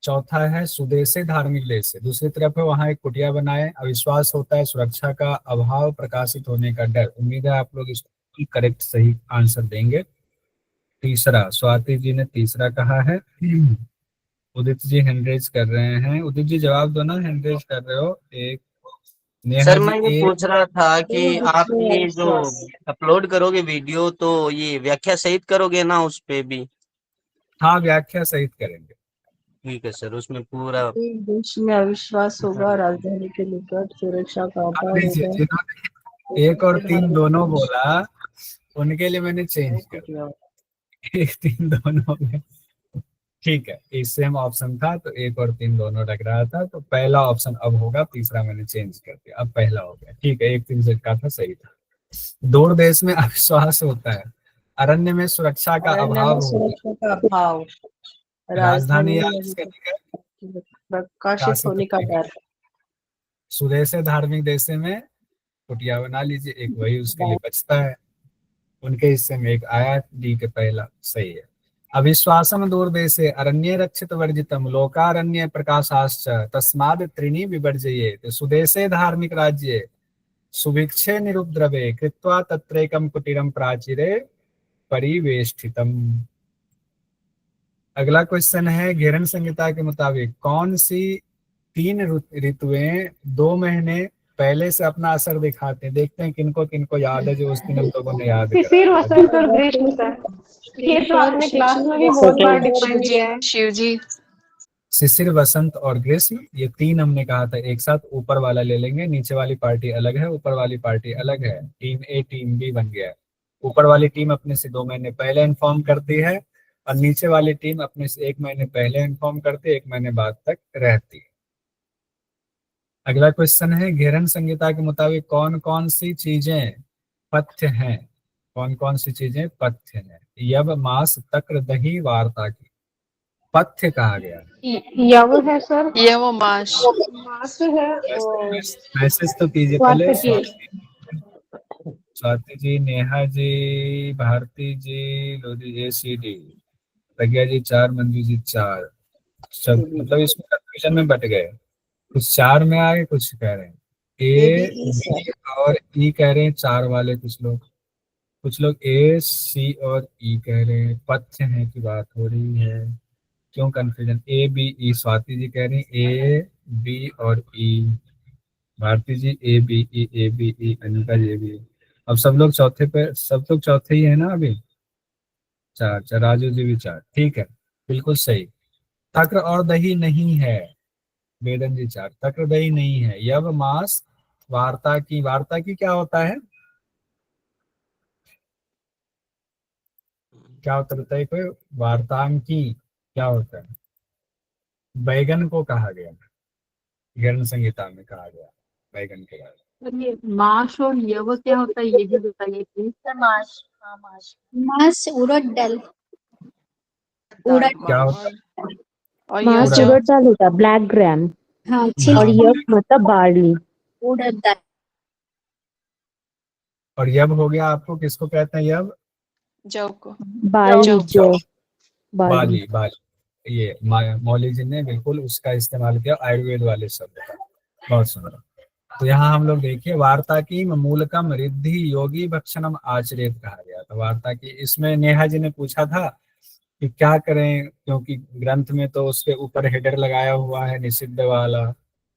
चौथा है सुदेशे धार्मिक देश से, दूसरी तरफ है वहां एक कुटिया बनाए, अविश्वास होता है, सुरक्षा का अभाव, प्रकाशित होने का डर। उम्मीद है आप लोग इसको करेक्ट सही आंसर देंगे। तीसरा स्वाति जी ने तीसरा कहा है। उदित जी हैंड रेज कर रहे हैं, उदित जी जवाब दो ना, हैंड रेज कर रहे हो। एक नेहा सर जी मैं ये एक, पूछ रहा था कि आप ये जो अपलोड करोगे वीडियो तो ये व्याख्या सहित करोगे ना उस पे भी? हाँ व्याख्या सहित करेंगे। ठीक है सर, उसमें पूरा। देश में अविश्वास होगा, राजधानी के निकट सुरक्षा का अब अभाव लीजिए, होगा। जिन्होंने 1 और 3 दोनों बोला उनके लिए मैंने चेंज कर दिया, 1 3 दोनों में। ठीक है, इस सेम ऑप्शन था तो 1 और 3 दोनों लग रहा था, तो पहला ऑप्शन अब होगा, तीसरा मैंने चेंज कर दिया, अब पहला हो गया। ठीक है, 1 3 से का था, सही था। दूर देश में अविश्वास होता है, अरण्य में सुरक्षा का अरण्य में अभाव होता सुरक्षा का अभाव, है, राजधानी या में इसके निकट प्रकाशित होने का डर। सुदेश धार्मिक देश में कुटिया बना लीजिए, एक वही उसके लिए बचता है, उनके हिस्से में एक आया, डी के पहला सही है। अविश्वासम दूरदेशे अरण्ये रक्षित वर्जितम लोकारण्य प्रकाशाश्च तस्माद् त्रीणि विवर्जयेत् सुदेशे धार्मिक राज्ये सुभिक्षे निरुद्रवे कृत्वा तत्रैकं कुटीरं प्राचीरे परिवेष्टितम। अगला क्वेश्चन है घेरन संहिता के मुताबिक कौन सी 3 ऋतुएं 2 महीने पहले से अपना असर दिखाते हैं? देखते हैं किनको किनको याद है, जो उस दिन हम लोगों ने याद शिशिर करा। वसंत और ग्रीष्म सर, ये तो आपने क्लास में भी बहुत बार डिफाइन किया है। शिव जी शिशिर वसंत और ग्रीष्म, ये 3 हमने कहा था एक साथ। ऊपर वाला ले लेंगे, नीचे वाली पार्टी अलग है, ऊपर वाली पार्टी अलग है। टीम ए टीम बी बन गया है। ऊपर वाली टीम अपने से 2 महीने पहले इन्फॉर्म करती है और नीचे वाली टीम अपने से 1 महीने पहले इन्फॉर्म करती है, 1 महीने बाद तक रहती है। अगला क्वेश्चन है घेरन संहिता के मुताबिक कौन कौन सी चीजें पथ्य हैं? कौन कौन सी चीजें पथ्य हैं? यव मास तक्र दही वार्ता की पथ्य कहा गया है। यव है सर, यव मास मास है और मैसेज तो कीजिए पहले। स्वाति जी, नेहा जी, भारती जी, लोधी ACD, प्रज्ञा जी 4, मंजू जी 4। सब मतलब इसमें कंफ्यूजन में बट गए, कुछ 4 में आ गए, कुछ कह रहे हैं A, B और E कह रहे हैं 4 वाले, कुछ लोग A, C और E कह रहे हैं। पथ्य है की बात हो रही है, क्यों confusion? A, B, E, Swati ji कह रही हैं A, B और E, Bharti ji A, B, E, A, B, E, Anika ji A, B। अब सब लोग चौथे ही है ना अभी? 4, राजू जी भी 4। ठीक है, बिल्कुल सही। तक्र और दही नहीं है, वेदन जी 4, तक्र दही नहीं है। यव मास वार्ता की क्या होता है? क्या होता है? कोई वार्तांकी क्या होता है? बैगन को कहा गया, घेरन संहिता में कहा गया बैगन के बारे में। ये मास और यव क्या होता है ये भी बताइए प्लीज। मास उड़द दाल, क्या होता है? और मास यव उड़द दाल होता है, ब्लैक ग्राम। हाँ और यव मतलब बार्ली। उड़द दाल, और यब हो गया आपको, किसको कहते हैं यब? जव को बार्ली, जो बार्ली। बाली। ये मौली जी ने बिल्कुल उसका इस्तेमाल किया आयुर्वेद वाले शब्द का, बहुत सुंदर। तो यहाँ हम लोग देखिए वार्ता की मूलकम रिद्धि योगी भक्षणम आचरित कहा गया था। वार्ता की इसमें नेहा जी ने पूछा था कि क्या करें, क्योंकि ग्रंथ में तो उसके ऊपर हेडर लगाया हुआ है निषिद्ध वाला।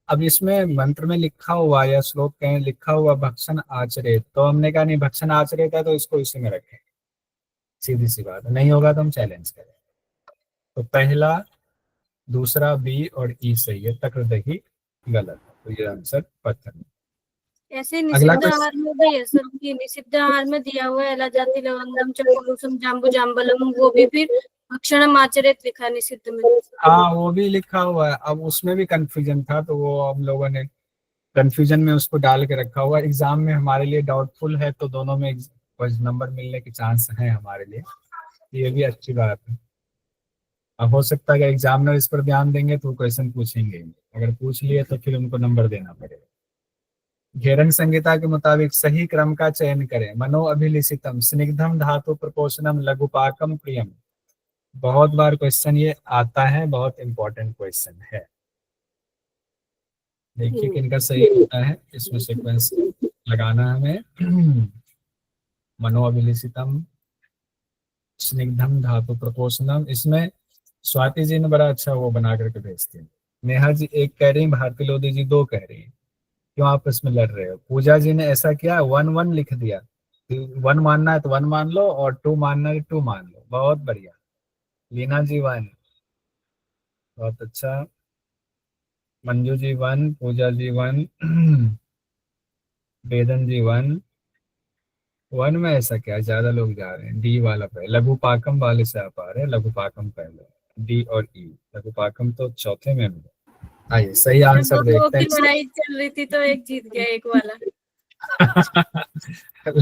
अब इसमें मंत्र में लिखा हुआ या श्लोक कहें लिखा हुआ भक्षण आचरित, तो हमने कहा नहीं भक्षण आचरित है तो इसको इसी में रखें, सीधी सी बात। नहीं होगा तो हम चैलेंज करें। तो पहला, दूसरा बी और ई सही है, तक्र दही गलत है, तो ये आंसर पत्थर में। ऐसे अगला निषिद्ध आहार में भी है सर कि निषिद्ध आहार में दिया हुआ है एलाजाति लवंगम चकुलुसम जाम्बू जाम्बलम, वो भी फिर भक्षणम आचरित लिखा है निषिद्ध में। हाँ वो भी लिखा हुआ है, अब उसमें भी कंफ्यूजन था तो वो हम लोगों ने कंफ्यूजन में उसको डाल के रखा हुआ। एग्जाम में हमारे लिए डाउटफुल है, तो दोनों में नंबर मिलने के चांस हैं हमारे लिए, ये भी अच्छी बात है। अब हो सकता है कि एग्जामिनर इस पर ध्यान देंगे तो क्वेश्चन पूछेंगे, अगर पूछ लिए तो फिर उनको नंबर देना पड़ेगा। घेरन संहिता के मुताबिक सही क्रम का चयन करें। मनो अभिलिषितम, स्निग्धम धातु प्रपोषणम, लघुपाकम प्रियम। बहुत बार क्वेश्चन ये आता है, बहुत इंपॉर्टेंट क्वेश्चन है। देखिए किनका सही होता है, इसमें सीक्वेंस लगाना है हमें। मनो अभिलिषितम, स्निग्धम धातु प्रपोषणम। इसमें स्वाति जी ने बड़ा अच्छा वो बना करके भेजती है। नेहा जी 1 कह रही, भारती लोधी जी 2 कह रही है। क्यों आपस में लड़ रहे हो? पूजा जी ने ऐसा किया 1-1 लिख दिया, 1 मानना है तो 1 मान लो और 2 मानना है तो 2 मान लो। बहुत बढ़िया। लीना जी 1, बहुत अच्छा। मंजू जी 1, पूजा जी 1, वेदन जी 1 में ऐसा क्या ज्यादा लोग जा रहे हैं? डी वाला पे, लघुपाकम वाले से आप आ रहे हैं। लघुपाकम पहले, डी और ई। लघुपाकम तो चौथे में भी। आइए सही आंसर देखते हैं। लड़ाई चल रही थी तो एक जीत गया, एक वाला।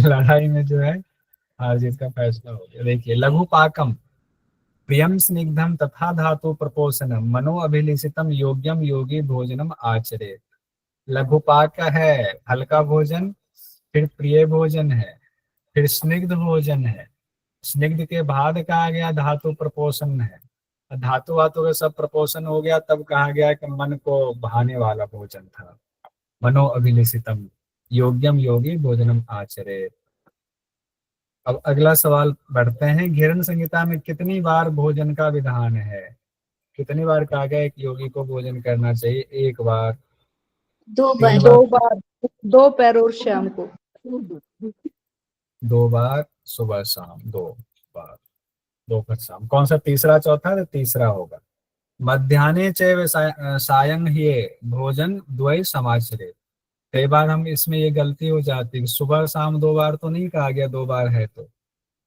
लड़ाई में जो है हार जीत का फैसला हो गया। देखिए लघुपाकम प्रियम स्निग्धम तथा धातु प्रपोषणम, मनो अभिलिषितम, योग्यम योगी भोजनम आचरे। लघुपाक है हल्का भोजन, फिर प्रिय भोजन है, फिर स्निग्ध भोजन है। स्निग्ध के बाद कहा गया धातु प्रपोषण है। धातु वातु का सब प्रपोषण हो गया, तब कहा गया कि मन को भाने वाला भोजन था। मनो अभिलिषितम, योग्यम योगी भोजनम आचरे। अब अगला सवाल बढ़ते हैं। घेरन संहिता में कितनी बार भोजन का विधान है? कितनी बार कहा गया एक योगी को भोजन करना चाहिए? 1 बार, 2 बार, दोपहर और शाम को। 2 बार, सुबह शाम 2 बार, दोपहर शाम। कौन सा तीसरा चौथा? तो तीसरा होगा। मध्याह्ने चैव सायं ये भोजन द्वय समाचरे। कई बार हम इसमें ये गलती हो जाती है, सुबह शाम 2 बार तो नहीं कहा गया, 2 बार है। तो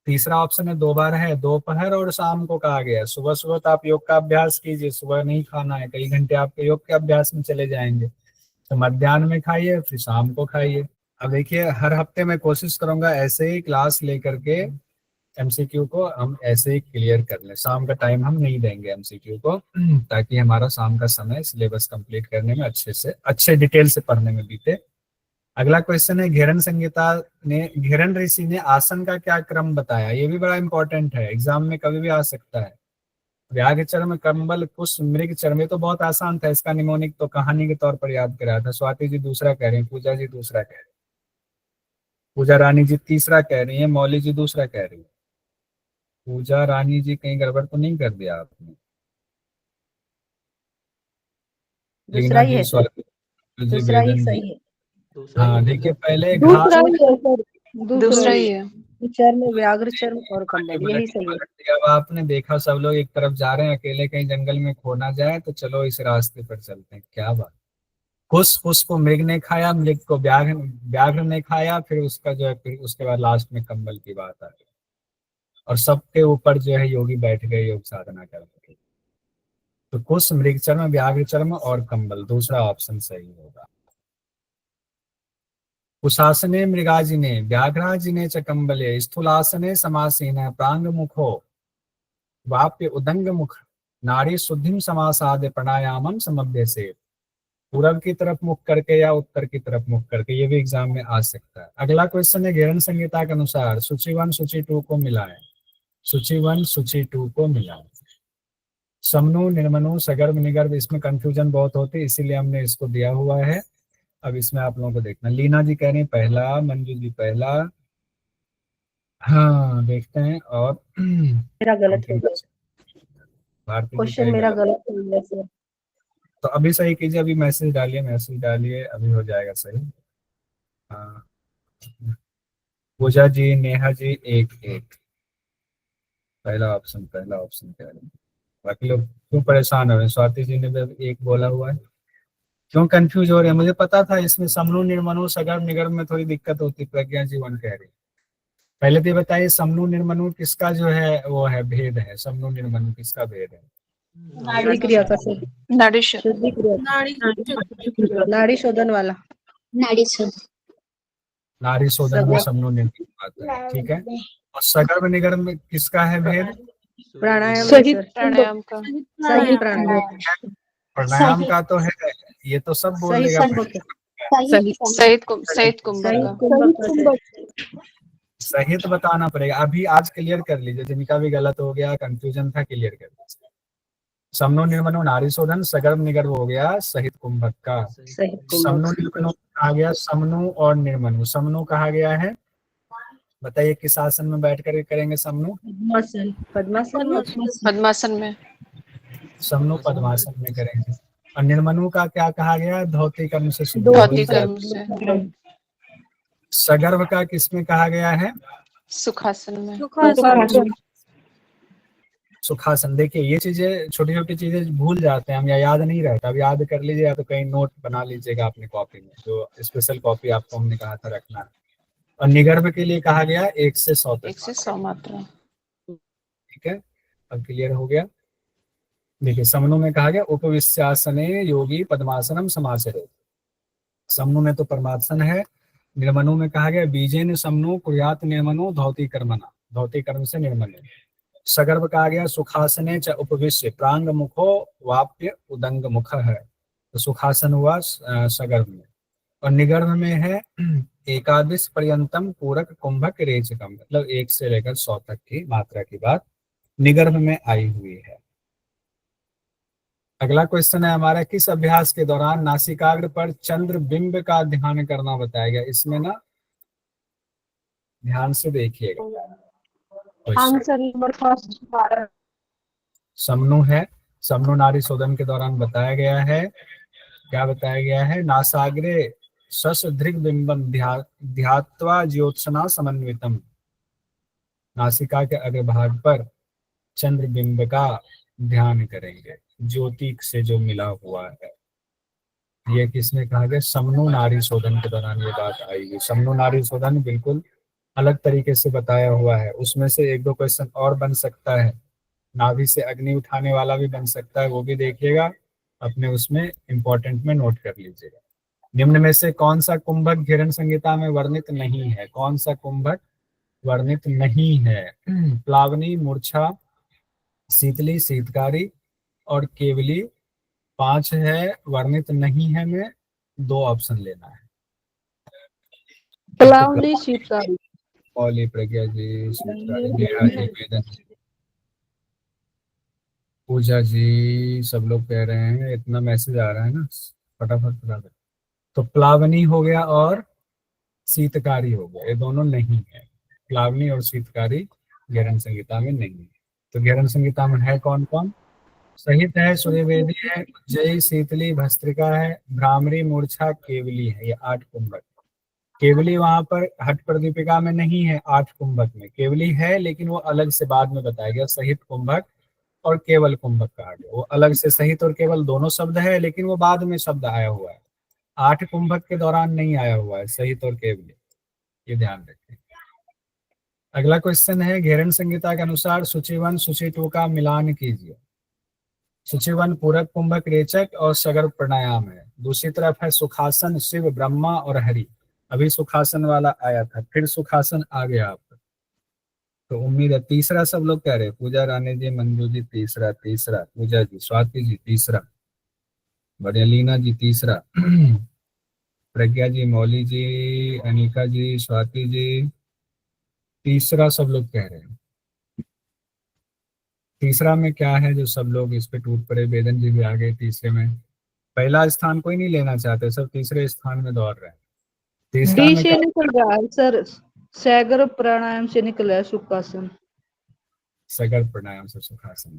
तीसरा ऑप्शन है 2 बार है, दोपहर और शाम को कहा गया। सुबह सुबह तो आप योग का अभ्यास कीजिए, सुबह नहीं खाना है, कई घंटे आपके योग के अभ्यास में चले जाएंगे। तो मध्याह्न में खाइए, फिर शाम को खाइए। अब देखिए हर हफ्ते मैं कोशिश करूंगा ऐसे ही क्लास लेकर के एमसीक्यू को हम ऐसे ही क्लियर कर लें। शाम का टाइम हम नहीं देंगे एमसीक्यू को, ताकि हमारा शाम का समय सिलेबस कंप्लीट करने में अच्छे डिटेल से पढ़ने में बीते। अगला क्वेश्चन है, घेरन संहिता ने, घेरन ऋषि ने आसन का क्या क्रम बताया? ये भी बड़ा इंपॉर्टेंट है, एग्जाम में कभी भी आ सकता है। व्याघ्र चर्म, कंबल, पुष्प, मृग चर्म। ये तो बहुत आसान था, इसका निमोनिक तो कहानी के तौर पर याद कराया था। स्वाति जी दूसरा कह रही है, पूजा जी दूसरा कह रही है, पूजा रानी जी तीसरा कह रही है, मौली जी दूसरा कह रही है। पूजा रानी जी कहीं गड़बड़ तो नहीं कर दिया आपने? दूसरा ही है सर, दूसरा ही सही है। हाँ देखिए पहले दूसरा ही है सर, दूसरा ही है। चर्म, व्याघ्र चर्म और कंबल, यही सही है। अब आपने देखा सब लोग एक तरफ जा रहे हैं, अकेले कहीं जंगल में खो ना जाए, तो चलो इस रास्ते पर चलते हैं। क्या बात। पुष्प को मृग ने खाया, मृग को व्याघ्र ने खाया, फिर उसका जो है फिर उसके बाद लास्ट में कंबल की बात आ गई, और सबके ऊपर जो है योगी बैठ गए योग साधना करके। तो कुश, मृग चर्म, व्याघ्र चर्म और कंबल, दूसरा ऑप्शन सही होगा। कुशासने मृगाजिने, व्याघ्राजिने च कंबले, स्थूलासने समासीन, प्रांग मुखो वाप्य उदंग मुख, नाड़ी शुद्धिम समासाद प्राणायामम समभ्यसे। पूरब की तरफ मुख करके या उत्तर की तरफ मुख करके, ये भी एग्जाम में आ सकता है। अगला क्वेश्चन है, घेरन संहिता के अनुसार सूची 1 सूची 2 को मिलाएं। सूची 1 सूची 2 को मिलाएं। समनु, निर्मनु, सगर्भ, निगर्भ, इसमें कंफ्यूजन बहुत होती है, इसीलिए हमने इसको दिया हुआ है। अब इसमें आप लोगों को देखना। लीना जी कह रही पहला, मंजू जी पहला। हाँ देखते हैं। और मेरा गलत हो गया, क्वेश्चन मेरा गलत हो गया सर। तो अभी सही कीजिए, अभी मैसेज डालिए, अभी हो जाएगा सही। हाँ पूजा जी, नेहा जी 1-1, पहला ऑप्शन कह रहे हैं। बाकी लोग क्यों परेशान हो रहे हैं? स्वाति जी ने भी 1 बोला हुआ है, क्यों कंफ्यूज हो रहे हैं? मुझे पता था इसमें समनु, निर्मनु, सगर्भ, निगर्भ में थोड़ी दिक्कत होती। प्रज्ञा जी 1 कह रही। पहले तो बताइए समनु निर्मनु किसका जो है वो है भेद है? समनु निर्मनु किसका भेद है? नाड़ी क्रिया का सर, नाड़ी शुद्धि क्रिया, नाड़ी शोधन वाला। नाड़ी शोधन। नाड़ी शोधन में समनो निर्गम आता है, ठीक है। और सगर्भ निगर्भ में किसका है भेद? प्राणायाम सही प्राणायाम का सही प्राणायाम प्राणायाम का तो है, ये तो सब बोल देगा। सहित कुंभक का सहित बताना पड़ेगा। अभी आज क्लियर कर लीजिए, जिनका भी गलत हो गया, कंफ्यूजन था, क्लियर कर लीजिए। समनो निर्मनो नाड़ी शोधन, सगर्भ निगर्भ हो गया सहित कुंभक का। समनो निर्मनो कहा गया समनु और निर्मनु। समनु कहा गया है, बताइए किस आसन में बैठ कर करेंगे समनु? पद्मासन में। समनु पद्मासन में करेंगे। और निर्मनु का क्या कहा गया? धौती कर्म से शुद्ध। धौती कर्म से। सगर्भ का किसमें कहा गया है? सुखासन में। सुखासन। देखिए ये चीजें, छोटी छोटी चीजें भूल जाते हैं हम, या याद नहीं रहता। अब याद कर लीजिए, या तो कहीं नोट बना लीजिएगा अपनी कॉपी में, जो स्पेशल कॉपी आपको हमने कहा था रखना। और निगर्भ के लिए कहा गया 1 से 100 तक। 1 से 100 मात्रा। ठीक है, अब क्लियर हो गया। देखिए समनु में कहा गया उपविश्यासने योगी पद्मासनम समाचरे। समनु में तो परमासन है। निर्मनु में कहा गया बीजेन समनु कुर्यात निर्मनु धौती कर्मना, धौती कर्म से निर्मनु। सगर्भ कहा गया सुखासने च उपविश्य प्रांग मुखो वाप्य उदंग मुख है, तो सुखासन हुआ सगर्भ में। और निगर्भ में है एकादश पर्यंतम पूरक कुंभक रेचकम, मतलब 1 से लेकर 100 तक की मात्रा की बात निगर्भ में आई हुई है। अगला क्वेश्चन है हमारा, किस अभ्यास के दौरान नासिकाग्र पर चंद्र बिंब का ध्यान करना बताया गया? इसमें ना ध्यान से देखिएगा। आंसर नंबर फर्स्ट समनु है। समनु नाड़ी शोधन के दौरान बताया गया है। क्या बताया गया है? नासाग्रे सस दृग बिंबम ध्यात्वा ज्योत्सना समन्वितम, नासिका के अग्रभाग पर चंद्र बिंब का ध्यान करेंगे, ज्योति से जो मिला हुआ है। ये किसने कहा गया? समनु नाड़ी शोधन के दौरान ये बात आएगी। समनु नाड़ी शोधन बिल्कुल अलग तरीके से बताया हुआ है। उसमें से 1-2 क्वेश्चन और बन सकता है, नाभि से अग्नि उठाने वाला भी बन सकता है, वो भी देखिएगा अपने उसमें इंपॉर्टेंट में नोट कर लीजिएगा। निम्न में से कौन सा कुंभक घेरन संहिता में वर्णित नहीं है? कौन सा कुंभक वर्णित नहीं है? प्लावनी, मूर्छा, शीतली, शीतकारी और केवली 5 है, वर्णित नहीं है में 2 ऑप्शन लेना है। प्लावनी, शीतकारी। ओली, प्रज्ञा जी, शीतकारी, नेहा जी, वेदन जी, पूजा जी, सब लोग कह रहे हैं। इतना मैसेज आ रहा है ना, फटाफट। तो प्लावनी हो गया और शीतकारी हो गया, ये दोनों नहीं है। प्लावनी और शीतकारी घेरन संहिता में नहीं है। तो घेरन संहिता में है कौन कौन? सहित है, सूर्यवेदी है, जय, शीतली, भस्त्रिका है, भ्रामरी, मूर्छा, केवली है। ये 8 कुंभक। केवली वहां पर हट प्रदीपिका में नहीं है। 8 कुंभक में केवली है, लेकिन वो अलग से बाद में बताया गया। सहित कुंभक और केवल कुंभक कहा गया। वो अलग से सहित और केवल दोनों शब्द है, लेकिन वो बाद में शब्द आया हुआ है। 8 कुंभक के दौरान नहीं आया हुआ है सहित और केवली, ये ध्यान रखें। अगला क्वेश्चन है, घेरन संहिता के अनुसार सूची 1 सूची 2 का मिलान कीजिए। सूची 1 पूरक कुंभक रेचक और सगर्भ प्राणायाम है। दूसरी तरफ है सुखासन शिव ब्रह्मा और हरि। अभी सुखासन वाला आया था, फिर सुखासन आ गया आप, तो उम्मीद है तीसरा सब लोग कह रहे। पूजा रानी जी, मंजू जी तीसरा, पूजा जी, स्वाति जी तीसरा, बढ़िया, लीना जी तीसरा, प्रज्ञा जी, मौली जी, अनिका जी, स्वाति जी तीसरा सब लोग कह रहे हैं। तीसरा में क्या है जो सब लोग इस पे टूट पड़े? वेदन जी भी आ गए तीसरे में। पहला स्थान कोई नहीं लेना चाहते, सब तीसरे स्थान में दौड़ रहे हैं। तीसरा डी में से निकल रहा है सर, सगर्भ प्राणायाम से निकला है सुखासन। सगर्भ प्राणायाम से सुखासन,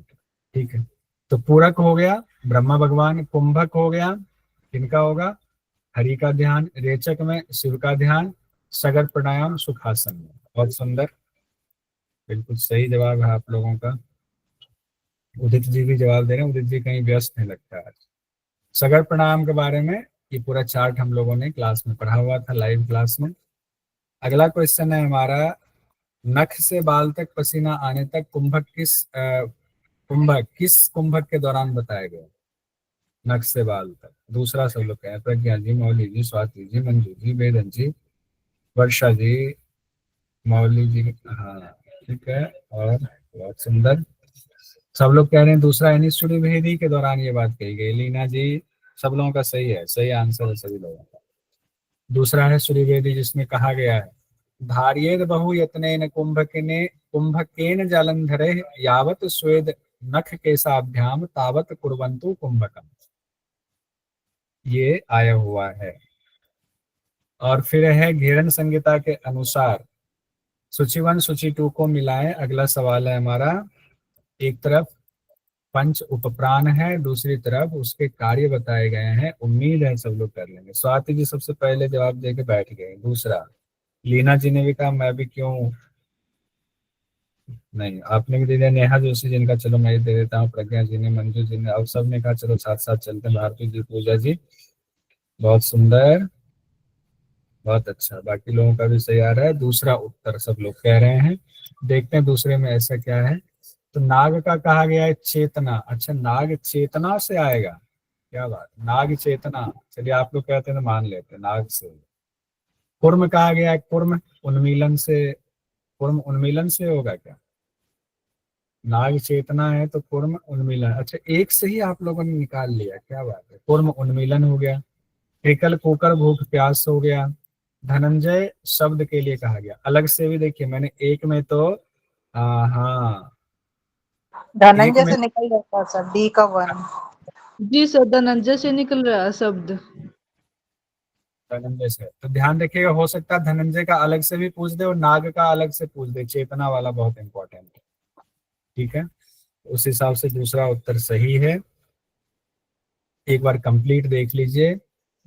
ठीक है। तो पूरक हो गया ब्रह्मा भगवान, कुंभक हो गया किनका होगा? हरि का ध्यान, रेचक में शिव का ध्यान, सगर्भ प्राणायाम सुखासन में। बहुत सुंदर, बिल्कुल सही जवाब है आप लोगों का। उदित जी भी जवाब दे रहे हैं, उदित जी कहीं व्यस्त है लगता है। सगर्भ प्राणायाम के बारे में ये पूरा चार्ट हम लोगों ने क्लास में पढ़ा हुआ था, लाइव क्लास में। अगला क्वेश्चन है हमारा, नख से बाल तक पसीना आने तक कुंभक किस कुंभक के दौरान बताया गया? नख से बाल तक। दूसरा सब लोग कहें, प्रज्ञा जी, मौली जी, स्वाति जी, मंजू जी, वेदन जी, वर्षा जी, मौली जी, हाँ ठीक है। और बहुत सुंदर, सब लोग कह रहे हैं दूसरा यानी सूर्य भेदी के दौरान ये बात कही गई। लीना जी, सब लोगों का सही है, सही आंसर है सभी लोगों का। दूसरा है सूर्य भेदी, जिसमें कहा गया है धार्येद बहु यत्नेन कुंभकेन जालंधरे यावत स्वेद नख केशाभ्याम तावत कुर्वन्तु कुंभकम, ये आया हुआ है। और फिर है घेरन संहिता के अनुसार सूची 1 सूची 2 को मिलाएं। अगला सवाल है हमारा, एक तरफ पंच उपप्राण है, दूसरी तरफ उसके कार्य बताए गए हैं। उम्मीद है सब लोग कर लेंगे। स्वाति जी सबसे पहले जवाब देके बैठ गए। दूसरा लीना जी ने भी कहा मैं भी क्यों नहीं, आपने भी दे दिया। नेहा जोशी जिनका, चलो मैं ही दे देता हूँ। प्रज्ञा जी ने, मंजू जी ने, और सब ने कहा चलो साथ साथ चलते हैं। भारती जी, पूजा जी, बहुत सुंदर, बहुत अच्छा। बाकी लोगों का भी सही आ रहा है। दूसरा उत्तर सब लोग कह रहे हैं। देखते हैं दूसरे में ऐसा क्या है। तो नाग का कहा गया है चेतना। अच्छा, नाग चेतना से आएगा, क्या बात, नाग चेतना। चलिए आप लोग कहते हैं तो मान लेते हैं नाग से। कुर्म कहा गया है, कुर्म उन्मीलन से, कुर्म उन्मीलन से होगा क्या? नाग चेतना है तो कुर्म उन्मीलन। अच्छा, एक से ही आप लोगों ने निकाल लिया, क्या बात है। कुर्म उन्मीलन हो गया। एकल कुकर भूख प्यास हो गया। धनंजय शब्द के लिए कहा गया। अलग से भी देखिए मैंने एक में तो हाँ धनंजय से निकल जाता सर, डी का 1। जी सर, धनंजय से निकल रहा है शब्द। धनंजय से, तो ध्यान रखिएगा, हो सकता है धनंजय का अलग से भी पूछ दे और नाग का अलग से पूछ दे। चेतना वाला बहुत इंपॉर्टेंट है, ठीक है। उस हिसाब से दूसरा उत्तर सही है। एक बार कंप्लीट देख लीजिए।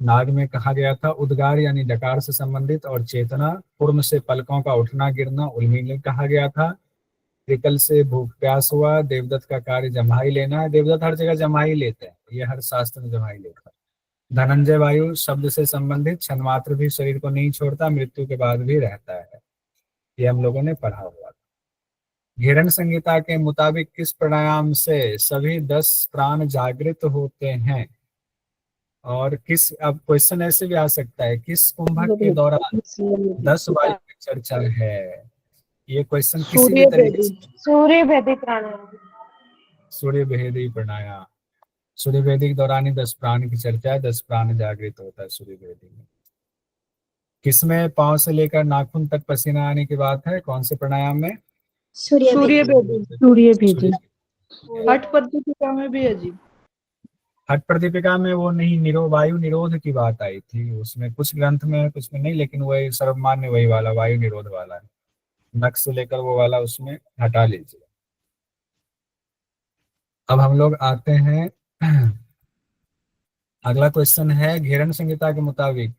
नाग में कहा गया था उद्गार यानी डकार से संबंधित, और चेतना कुर्म से पलकों का उठना गिरना उन्मीलन कहा गया था। त्रिकल से भूख प्यास हुआ। देवदत्त का कार्य जम्हाई लेना है। देवदत्त हर जगह जम्हाई लेते हैं, ये हर शास्त्र में जम्हाई लेता है। धनंजय वायु शब्द से संबंधित, क्षण मात्र भी शरीर को नहीं छोड़ता, मृत्यु के बाद भी रहता है, ये हम लोगों ने पढ़ा हुआ था। घेरन संहिता के मुताबिक किस प्राणायाम से सभी 10 प्राण जागृत होते हैं? और किस, अब क्वेश्चन ऐसे भी आ सकता है, किस कुंभक के दौरान 10 वायु की चर्चा है? ये क्वेश्चन किसी भी तरीके से, सूर्य भेदी प्राणायाम। सूर्य भेदी प्राणायाम, सूर्य भेदी के दौरान ही 10 प्राण की चर्चा है। 10 प्राण जागृत होता है सूर्य भेदी में। किसमें पांव से लेकर नाखून तक पसीना आने की बात है? कौन से प्राणायाम में? सूर्य भेदी। सूर्य भेदी। हठ प्रदीपिका में भी है जी। हठ प्रदीपिका में वो नहीं, वायु निरोध की बात आई थी, उसमें कुछ ग्रंथ में है कुछ में नहीं, लेकिन वही सर्वमान्य वही वाला वायु निरोध वाला है। नख से लेकर वो वाला उसमें हटा लीजिए। अब हम लोग आते हैं, अगला क्वेश्चन है, घेरन संहिता के मुताबिक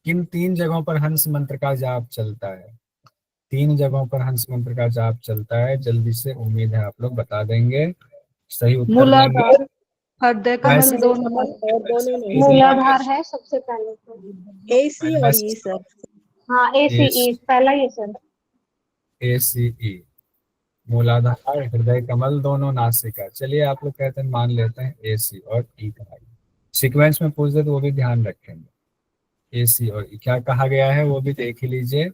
किन 3 जगहों पर हंस मंत्र का जाप चलता है? 3 जगहों पर हंस मंत्र का जाप चलता है। जल्दी से, उम्मीद है आप लोग बता देंगे, सही उत्तर देंगे। मूलाधार, हृदय कमल दोनों। मूलाधार है सबसे पहले तो। AC और E सर। हाँ ACE पहला ही है सर। ACE, मूलाधार, हृदय कमल दोनों, नासिका। चलिए आप लोग कहते हैं मान लेते हैं AC और E का। सीक्वेंस में पूछ दे तो वो भी ध्यान रखेंगे। AC और E क्या कहा गया है वो भी देख ही लीजिए।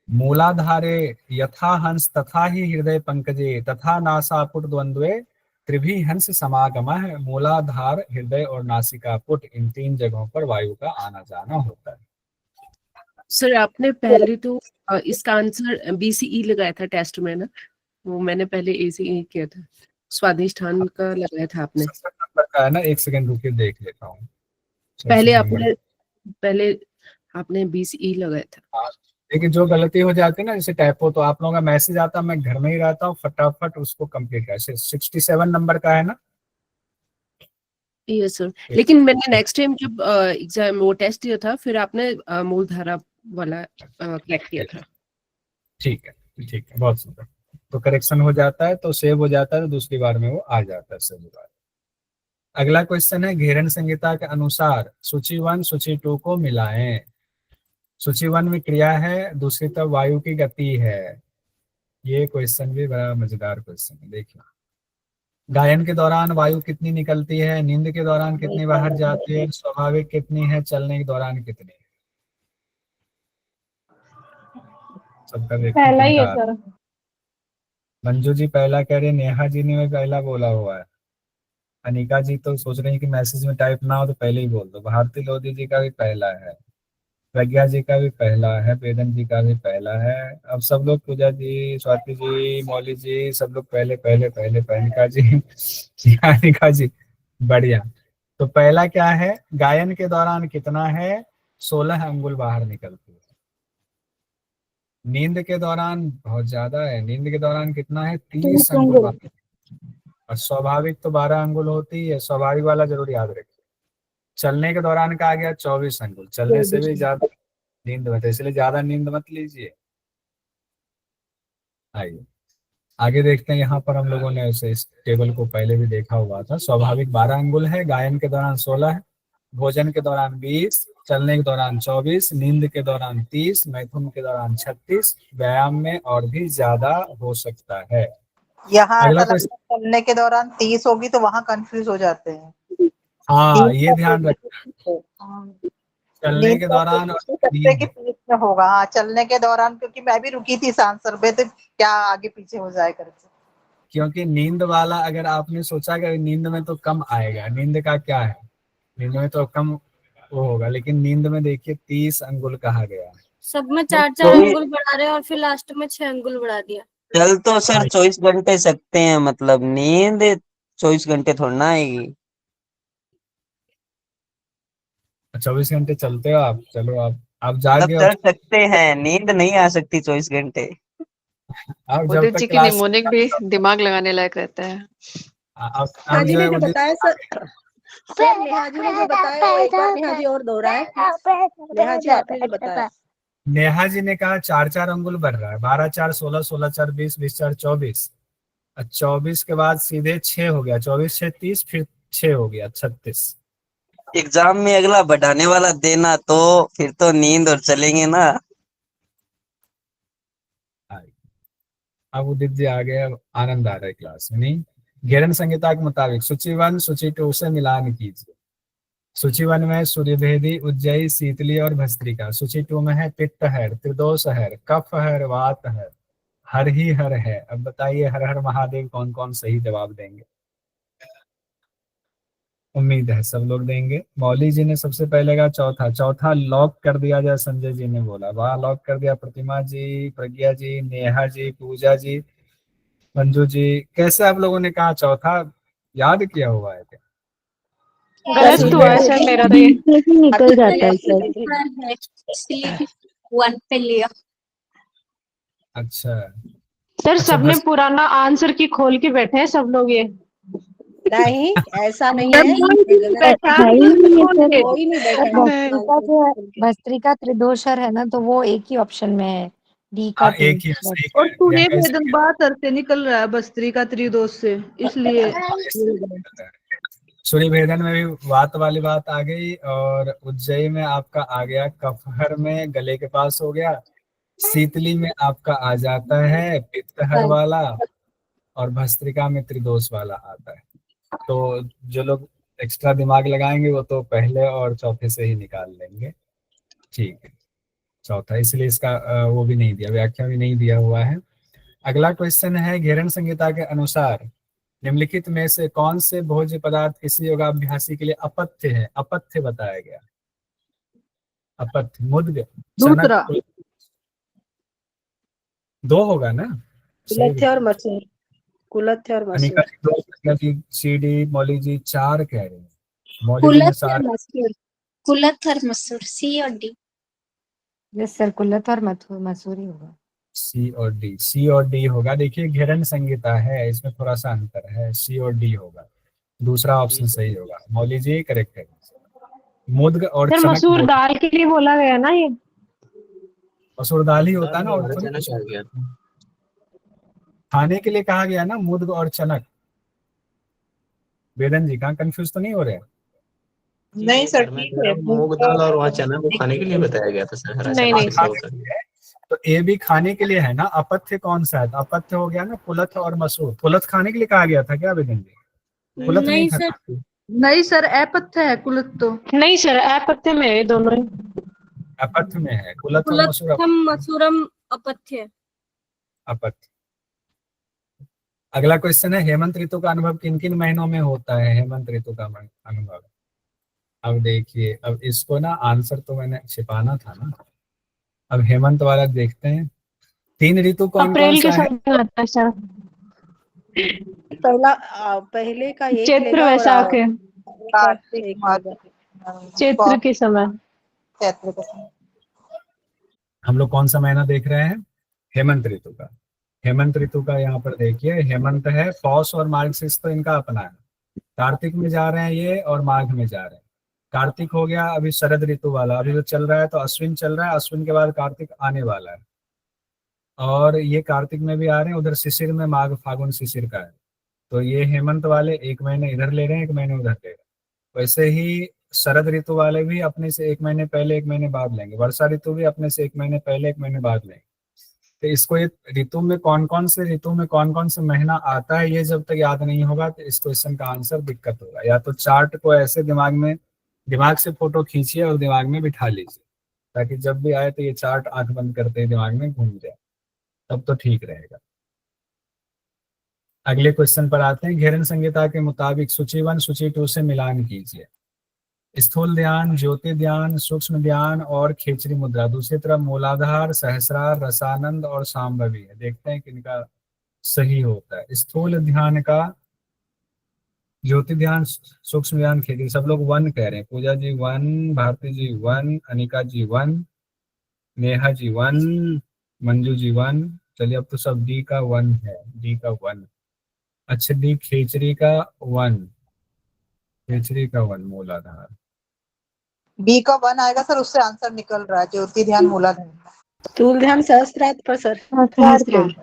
मूलाधारे यथा हंस तथा ही हृदय पंकजे तथा नासापुट द्वंद्वे त्रिभी हंस समागम है। मूलाधार, हृदय और नासिका पुट, इन 3 जगहों पर वायु का आना जाना होता है। सर आपने पहले तो इसका आंसर BCE लगाया था टेस्ट में ना, वो मैंने पहले ACE किया था। स्वादिष्ठान का लगाया था आपने। नंबर का है ना, 1 सेकंड रुकिए देख लेता हूँ। पहले आपने BCE लगाया था। लेकिन जो गलती हो जाती है ना, जैसे टाइपो, तो आप लोगों का मैसेज आता, मैं घर में ही रहता हूँ, फटाफट उसको कंप्लीट कर। 67 नंबर का है ना? यस सर, लेकिन मैंने नेक्स्ट टाइम जब एग्जाम वो टेस्ट दिया था, फिर आपने मूलधारा वाला करेक्ट किया था। ठीक है, ठीक है, बहुत सुंदर। तो करेक्शन हो जाता है तो सेव हो जाता है, तो दूसरी बार में वो आ जाता है सही बार। अगला क्वेश्चन है, घेरन संहिता के अनुसार सूची 1 सूची 2 को मिलाएं। सूची 1 में क्रिया है, दूसरी तरफ वायु की गति है। ये क्वेश्चन भी बड़ा मजेदार क्वेश्चन है, देखिए। गायन के दौरान वायु कितनी निकलती है, नींद के दौरान कितनी बाहर जाती है, स्वाभाविक कितनी है, चलने के दौरान कितनी है? सबका देखते पहला ही है किनका? सर। मंजू जी पहला कह रहे, नेहा जी ने पहला बोला हुआ है, अनिका जी तो सोच रही है कि मैसेज में टाइप ना हो तो पहले ही बोल दो। भारती लोधी जी का भी पहला है, प्रज्ञा जी का भी पहला है, वेदन जी का भी पहला है। अब सब लोग, पूजा जी, स्वाति जी, मौली जी, सब लोग पहले पहले पहले अनिका जी अनिका जी बढ़िया। तो पहला क्या है, गायन के दौरान कितना है, 16 अंगुल बाहर निकलती है। नींद के दौरान बहुत ज्यादा है, नींद के दौरान कितना है, 30 अंगुल बाहर। और स्वाभाविक तो 12 अंगुल होती है, स्वाभाविक वाला जरूर याद रखिए। चलने के दौरान का आ गया 24 अंगुल, चलने से भी ज्यादा नींद में, इसलिए ज्यादा नींद मत लीजिए। आइए आगे देखते हैं। यहाँ पर हम लोगों ने ऐसे इस टेबल को पहले भी देखा हुआ था। स्वाभाविक 12 अंगुल है, गायन के दौरान 16 है, भोजन के दौरान 20, चलने के दौरान 24, नींद के दौरान 30, मैथुन के दौरान 36, व्यायाम में और भी ज्यादा हो सकता है। यहाँ अगला ऐसा लगता है चलने के दौरान 30 होगी तो वहाँ कंफ्यूज हो जाते हैं। हाँ, ये ध्यान रखना, चलने के दौरान कि 30 में होगा। हाँ, चलने के दौरान, क्योंकि मैं भी रुकी थी इस आंसर पे, तो क्या आगे पीछे हो जाए करके। क्योंकि नींद वाला अगर आपने सोचा कि नींद में तो कम आएगा, नींद का क्या है, नींद में तो कम वो होगा, लेकिन नींद में देखिए 30 अंगुल कहा गया है। सब में 4-4 अंगुल बढ़ा रहे हैं और फिर लास्ट में 6 अंगुल बढ़ा दिया। चल तो सर 24 घंटे सकते हैं, मतलब नींद 24 घंटे थोड़ा ना आएगी। 24 घंटे चलते हो आप? चलो आप जागे चल सकते हैं, नींद नहीं आ सकती 24 घंटे। आप जब उदित तक जी की क्लास निमोनिक भी दिमाग लगाने लायक रहता है। आप जो है जो बताया सर नेहा जी ने जो बताया, एक बार नेहा जी और दोहराए। नेहा जी आपने जो बताया, नेहा जी ने कहा 4-4 अंगुल बढ़ रहा है, 12 4 16, 16 4 20, 20 4 24, 24 के बाद सीधे 6 हो गया, 24 6 30, फिर 6 हो गया 36। एग्जाम में अगला बढ़ाने वाला देना तो फिर तो नींद और चलेंगे ना। अब उदित जी आ गए, आनंद आ रहा है क्लास में। नहीं, घेरन संहिता के मुताबिक सूची 1 सूची 2 से मिलान कीजिए। सूची 1 में सूर्यभेदी, उज्जयी, शीतली और भस्त्रिका। सूची 2 में है पित्त हर, त्रिदोष हर, कफ हर, वात हर, हर ही हर है। अब बताइए हर हर महादेव कौन कौन सही जवाब देंगे? उम्मीद है सब लोग देंगे। मौली जी ने सबसे पहले कहा चौथा लॉक कर दिया जाए, संजय जी ने बोला। वाह, लॉक कर दिया। प्रतिमा जी, प्रज्ञा जी, नेहा जी, पूजा जी, मंजू जी, कैसे आप लोगों ने कहा चौथा? याद किया हुआ है क्या? गलत हुआ है सर मेरा तो ये। निकल जाता है सर। 1 पे लिया। अच्छा सर सबने पुराना आंसर की खोल के बैठे हैं सब लोग। ये नहीं ऐसा नहीं है, कोई नहीं बैठा। भस्त्रिका त्रिदोषर है ना, तो वो एक ही ऑप्शन में है, डी का। एक ही सही और तूने कह रहे हैं। बात से निकल रहा है भस्त्री का त्रिदोष से, इसलिए सूर्य भेदन में भी वात वाली बात आ गई, और उज्जयी में आपका आ गया कफहर में गले के पास हो गया, शीतली में आपका आ जाता है पित्तहर वाला, और भस्त्रिका में त्रिदोष वाला आता है। तो जो लोग एक्स्ट्रा दिमाग लगाएंगे वो तो पहले और चौथे से ही निकाल लेंगे। ठीक है, चौथा, इसलिए इसका वो भी नहीं दिया, व्याख्या भी नहीं दिया हुआ है। अगला क्वेश्चन है, घेरन संहिता के अनुसार निम्नलिखित में से कौन से भोज्य पदार्थ किसी योगाभ्यासी के लिए अपथ्य है? अपथ्य बताया गया। अपथ्य, मुद्ग, दूसरा चनक, 2 होगा ना? कुलथ्य और मसूर। कुलथ्य और अनिका मसूर। जी 2, जी सीडी, मौली जी 4 कह रहे हैं। मौली जी ने 4। कुलथ और मसूर, सी और डी। यस सर, कुल्लत और मसूर ही होगा। सी और डी होगा। देखिए घेरन संहिता है, इसमें थोड़ा सा अंतर है, सी और डी होगा, दूसरा ऑप्शन सही होगा। मौली जी करेक्ट है। मुद्ग और सर मसूर दाल के लिए बोला गया ना, ये मसूर दाल ही होता है ना, और खाने के लिए कहा गया ना मुद्ग और चनक। वेदन जी कहाँ कंफ्यूज तो नहीं हो रहे? नहीं सर, ठीक है। मूंग दाल और वहाँ चना को खाने के लिए बताया गया था सर, हरा चना। तो ये भी खाने के लिए है ना। अपथ्य कौन सा है? अपथ्य हो गया ना कुलथ और मसूर। कुलथ खाने के लिए कहा गया था क्या वेदन जी? कुलत नहीं नहीं था सर। ना? नहीं सर, अपत्य है कुलत तो। नहीं सर, अपत्य में है दोनों ही। अपत्य में है, कुलत और मसूर कुलत्थम मसूरम अपथ्य। अपत्य। अगला क्वेश्चन है, हेमंत ऋतु का अनुभव किन किन महीनों में होता है? हेमंत ऋतु का अनुभव। अब देखिए, अब इसको ना आंसर तो मैंने छिपाना था ना, अब हेमंत वाला देखते हैं। 3 ऋतु कौन कौन अप्रैल के सा है? समय आता है सर। पहले का एक चैत्र लेगा और वैशाख है। कार्तिक एक मार्च लेगा। चैत्र के समय। चैत्र का समय। हम लोग कौन सा महीना देख रहे हैं? हेमंत ऋतु का। हेमंत ऋतु का यहाँ पर देखिए, हेमंत है, पौष और मार्गशीर्ष तो इनका अपना है। कार्तिक में जा रहे हैं ये और माघ में जा रहे हैं। कार्तिक हो गया अभी शरद ऋतु वाला, अभी जो चल रहा है तो अश्विन चल रहा है, अश्विन के बाद कार्तिक आने वाला है। और ये कार्तिक में भी आ रहे हैं, उधर शिशिर में माघ फागुन शिशिर का है। तो ये हेमंत वाले 1 महीने इधर ले रहे हैं, 1 महीने उधर ले रहे हैं। वैसे ही शरद ऋतु वाले भी अपने से 1 महीने पहले 1 महीने बाद लेंगे, वर्षा ऋतु भी अपने से 1 महीने पहले 1 महीने बाद लेंगे। तो इसको ये ऋतु में कौन कौन से महीना आता है, ये जब तक याद नहीं होगा तो इस क्वेश्चन का आंसर दिक्कत होगा। या तो चार्ट को ऐसे दिमाग से फोटो खींचिए और दिमाग में बिठा लीजिए, ताकि जब भी आए तो ये चार्ट आंख बंद करते ही दिमाग में घूम जाए, तब तो ठीक रहेगा। अगले क्वेश्चन पर आते हैं। घेरन संहिता के मुताबिक सूची 1 सूची 2 से मिलान कीजिए। स्थूल ध्यान, ज्योति ध्यान, सूक्ष्म ध्यान और खेचरी मुद्रा। दूसरी तरफ मूलाधार, सहस्रार, रसानंद और सांभवी है। देखते हैं किनका सही होता है। स्थूल ध्यान का, ज्योति ध्यान, सूक्ष्म ध्यान, खेचरी, सब लोग 1 कह रहे हैं। पूजा जी 1, भारती जी 1, अनिका जी 1, नेहा जी 1, मंजू जी 1। चलिए अब तो सब डी का 1 है, डी का 1। अच्छा, डी खेचरी का 1, खेचरी का 1 मूलाधार। बी का 1 आएगा सर, उससे आंसर निकल रहा है, ज्योति ध्यान मूलाधार। स्थूल ध्यान सहस्त्रार्थ पर सर। सहस्रार में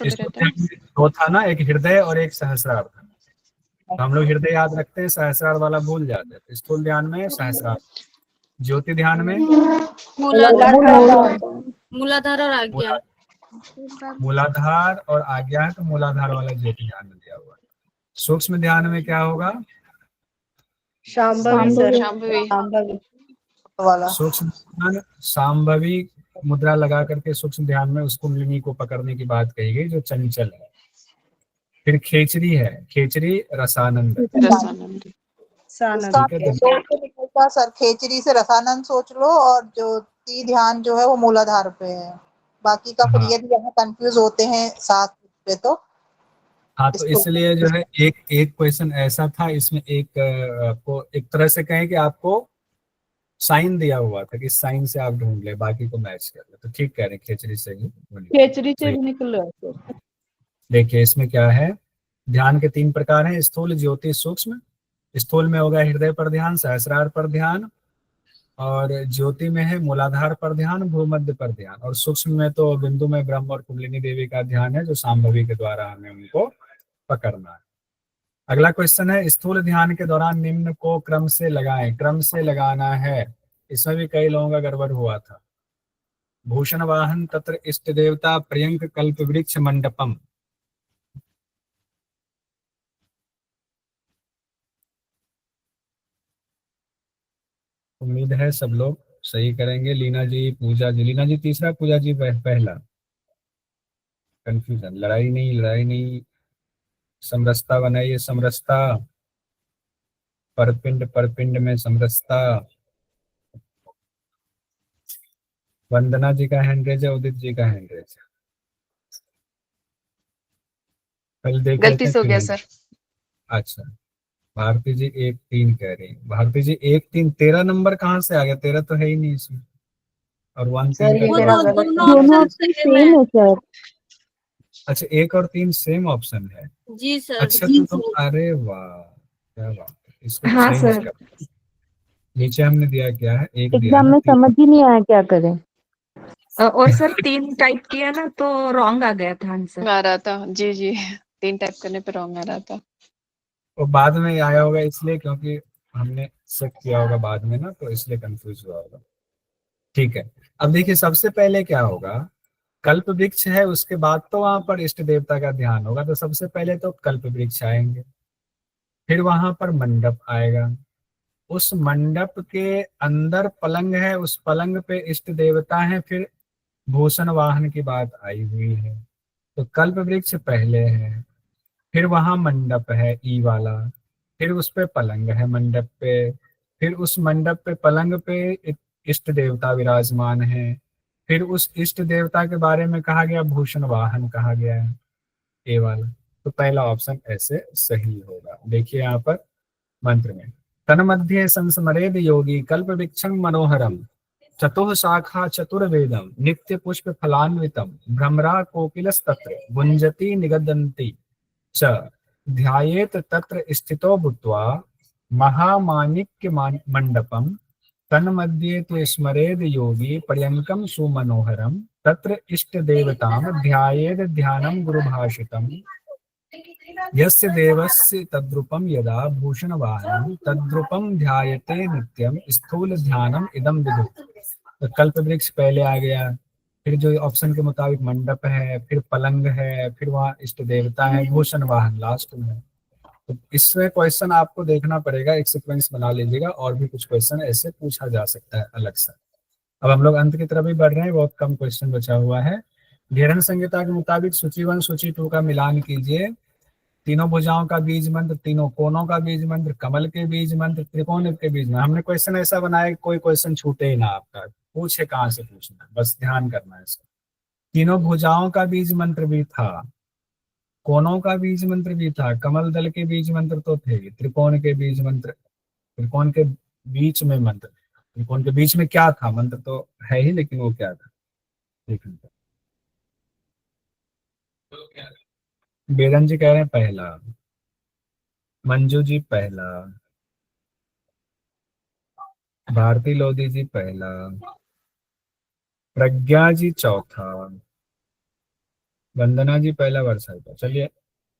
रहता है। दो था ना, एक हृदय और एक सहस्रार था। तो हम लोग हृदय याद रखते हैं, सहस्रार वाला भूल जाते हैं। स्थूल ध्यान में सहस्रार, ज्योति ध्यान में मूलाधार और आज्ञा। मूलाधार और आज्ञा है, तो मूलाधार वाला ज्योति ध्यान में दिया हुआ है। सूक्ष्म ध्यान में क्या होगा? शांभवी। सूक्ष्म ध्यान सांभवी मुद्रा लगा करके सूक्ष्म ध्यान में उस कुंडलिनी को पकड़ने की बात कही गई जो चंचल है। फिर खेचरी है, खेचरी रसानंद। सर खेचरी से रसानंद सोच लो, और ज्योति ध्यान जो है वो मूलाधार पे है। बाकी का फिर यदि यहाँ कंफ्यूज होते हैं साथ पे तो हाँ, तो इसलिए जो है एक क्वेश्चन ऐसा था, इसमें एक आपको एक तरह से कहें कि आपको साइन दिया हुआ था कि साइन से आप ढूंढ ले, बाकी को मैच कर ले। तो ठीक कह रहे हैं, खेचरी से ही खेचरी से भी निकल रहा है। देखिए इसमें क्या है, ध्यान के 3 प्रकार हैं, स्थूल, ज्योति, सूक्ष्म। स्थूल में होगा हृदय पर ध्यान, सहस्रार पर ध्यान, और ज्योति में है मूलाधार पर ध्यान, भूमध्य पर ध्यान, और सूक्ष्म में तो बिंदु में ब्रह्म और कुंडलिनी देवी का ध्यान है, जो सांभवी के द्वारा हमें उनको पकड़ना है। अगला क्वेश्चन है, स्थूल ध्यान के दौरान निम्न को क्रम से लगाएं। क्रम से लगाना है, इसमें भी कई लोगों का गड़बड़ हुआ था। भूषण वाहन, तत्र इष्ट देवता, प्रियंक कल्प वृक्ष मंडपम। उम्मीद है सब लोग सही करेंगे। लीना जी, पूजा जी, लीना जी तीसरा, पूजा जी पहला। कंफ्यूजन, लड़ाई नहीं। समरसता बनाइए, समरसता, परपिंड में समरसता। वंदना जी का हैंड रेज है, उदित जी का हैंड रेज है। कल देख गलती से हो गया सर। अच्छा, भारती जी 1-3 कह रही। भारती जी 1-3, 13 नंबर कहाँ से आ गया? 13 तो है ही नहीं इसमें। और 1-3 दोनों सेम है सर। अच्छा, 1 और 3 सेम ऑप्शन है। जी सर। अच्छा तो अरे वाह, क्या बात है। इसको हाँ चेंज सर। कर। नीचे हमने दिया क्या है? एक दिया एग्जाम ना, में 3। समझ ही नहीं आया क्या करें। और सर 3 टाइप किया ना तो रॉन्ग आ गया था आंसर। आ रहा था जी 3 टाइप करने पे रॉन्ग आ रहा था। वो बाद में आया होगा इसलिए, क्योंकि हमने चेक किया होगा बाद में ना, तो इसलिए कंफ्यूज हुआ होगा। ठीक है, अब देखिए सबसे पहले क्या होगा, कल्प वृक्ष है उसके बाद तो वहां पर इष्ट देवता का ध्यान होगा, तो सबसे पहले तो कल्प वृक्ष आएंगे, फिर वहां पर मंडप आएगा, उस मंडप के अंदर पलंग है, उस पलंग पे इष्ट देवता है, फिर भूषण वाहन की बात आई हुई है। तो कल्प वृक्ष पहले है, फिर वहां मंडप है ई वाला, फिर उस पे पलंग है मंडप पे, फिर उस मंडप पे पलंग पे इष्ट देवता विराजमान है, फिर उस इष्ट देवता के बारे में कहा गया भूषण वाहन कहा गया है, ए वाला। तो पहला ऑप्शन ऐसे सही होगा। देखिए यहाँ पर मंत्र में तन्मध्ये संस्मरेद योगी कल्प वृक्षं मनोहरम चतुः शाखा चतुर्वेदम नित्य पुष्प फलान्वितम भ्रमरा कोकिलस्तत्र गुंजति निगदन्ति च ध्यायेत तत्र स्थितो भूत्वा महामाणिक्य मंडपम तन्मध्ये तु स्मरेद योगी पर्यंकम सुमनोहरम तत्र इष्ट देवताम ध्यायेद ध्यानम गुरुभाषितम यस्य देवस्य तद्रूपम यदा भूषणवाहनं तद्रूपम ध्यायते नित्यम स्थूल ध्यानम इदम विदुः। तो कल्प वृक्ष पहले आ गया, फिर जो ऑप्शन के मुताबिक मंडप है, फिर पलंग है, फिर वहाँ इष्ट देवता है, भूषण वाहन लास्ट में। तो इसमें क्वेश्चन आपको देखना पड़ेगा, एक सीक्वेंस बना लीजिएगा, और भी कुछ क्वेश्चन ऐसे पूछा जा सकता है अलग से। अब हम लोग अंत की तरफ भी बढ़ रहे हैं, बहुत कम क्वेश्चन बचा हुआ है। घेरन संहिता के मुताबिक सूची 1 सूची 2 का मिलान कीजिए। तीनों भुजाओं का बीज मंत्र, तीनों कोनों का बीज मंत्र, कमल के बीज मंत्र, त्रिकोण के बीज मंत्र। हमने क्वेश्चन ऐसा बनाया कोई क्वेश्चन छूटे ही ना आपका, पूछे कहाँ से पूछना, बस ध्यान करना है इसका। तीनों भुजाओं का बीज मंत्र भी था, कोनों का बीज मंत्र भी था, कमल दल के बीज मंत्र तो थे, त्रिकोण के बीज मंत्र, त्रिकोण के बीच में मंत्र, त्रिकोण के बीच में क्या था मंत्र तो है ही, लेकिन वो क्या था देखिए। बेरन जी कह रहे हैं पहला, मंजू जी पहला, भारती लोधी जी पहला, प्रज्ञा जी चौथा, वंदना जी पहला, वर्षा जी। चलिए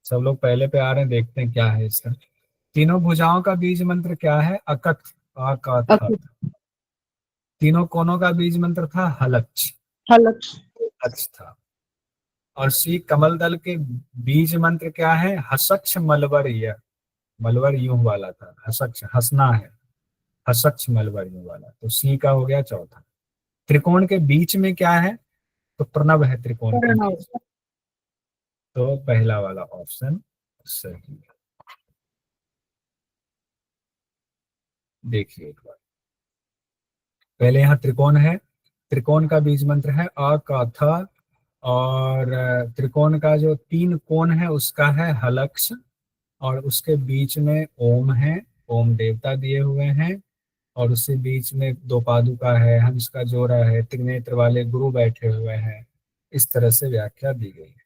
सब लोग पहले पे आ रहे हैं, देखते हैं क्या है इसका। तीनों भुजाओं का बीज मंत्र क्या है? अकथ, अकथ। तीनों कोनों का बीज मंत्र था हलक्ष, हलक्ष था। और सी कमल दल के बीज मंत्र क्या है? हसक्ष मलवर, यह मलवर यूं वाला था, हसक्ष हंसना है, हसक्ष मलवर यूं वाला, तो सी का हो गया चौथा। त्रिकोण के बीच में क्या है? तो प्रणव है त्रिकोण के बीच, तो पहला वाला ऑप्शन सही है। देखिए एक बार, पहले यहाँ त्रिकोण है, त्रिकोण का बीज मंत्र है अ क थ, और त्रिकोण का जो 3 कोण है उसका है हलक्ष, और उसके बीच में ओम है, ओम देवता दिए हुए हैं, और उसके बीच में 2 पादुका है, हंस का जोड़ा है, त्रिनेत्र वाले गुरु बैठे हुए हैं। इस तरह से व्याख्या दी गई है।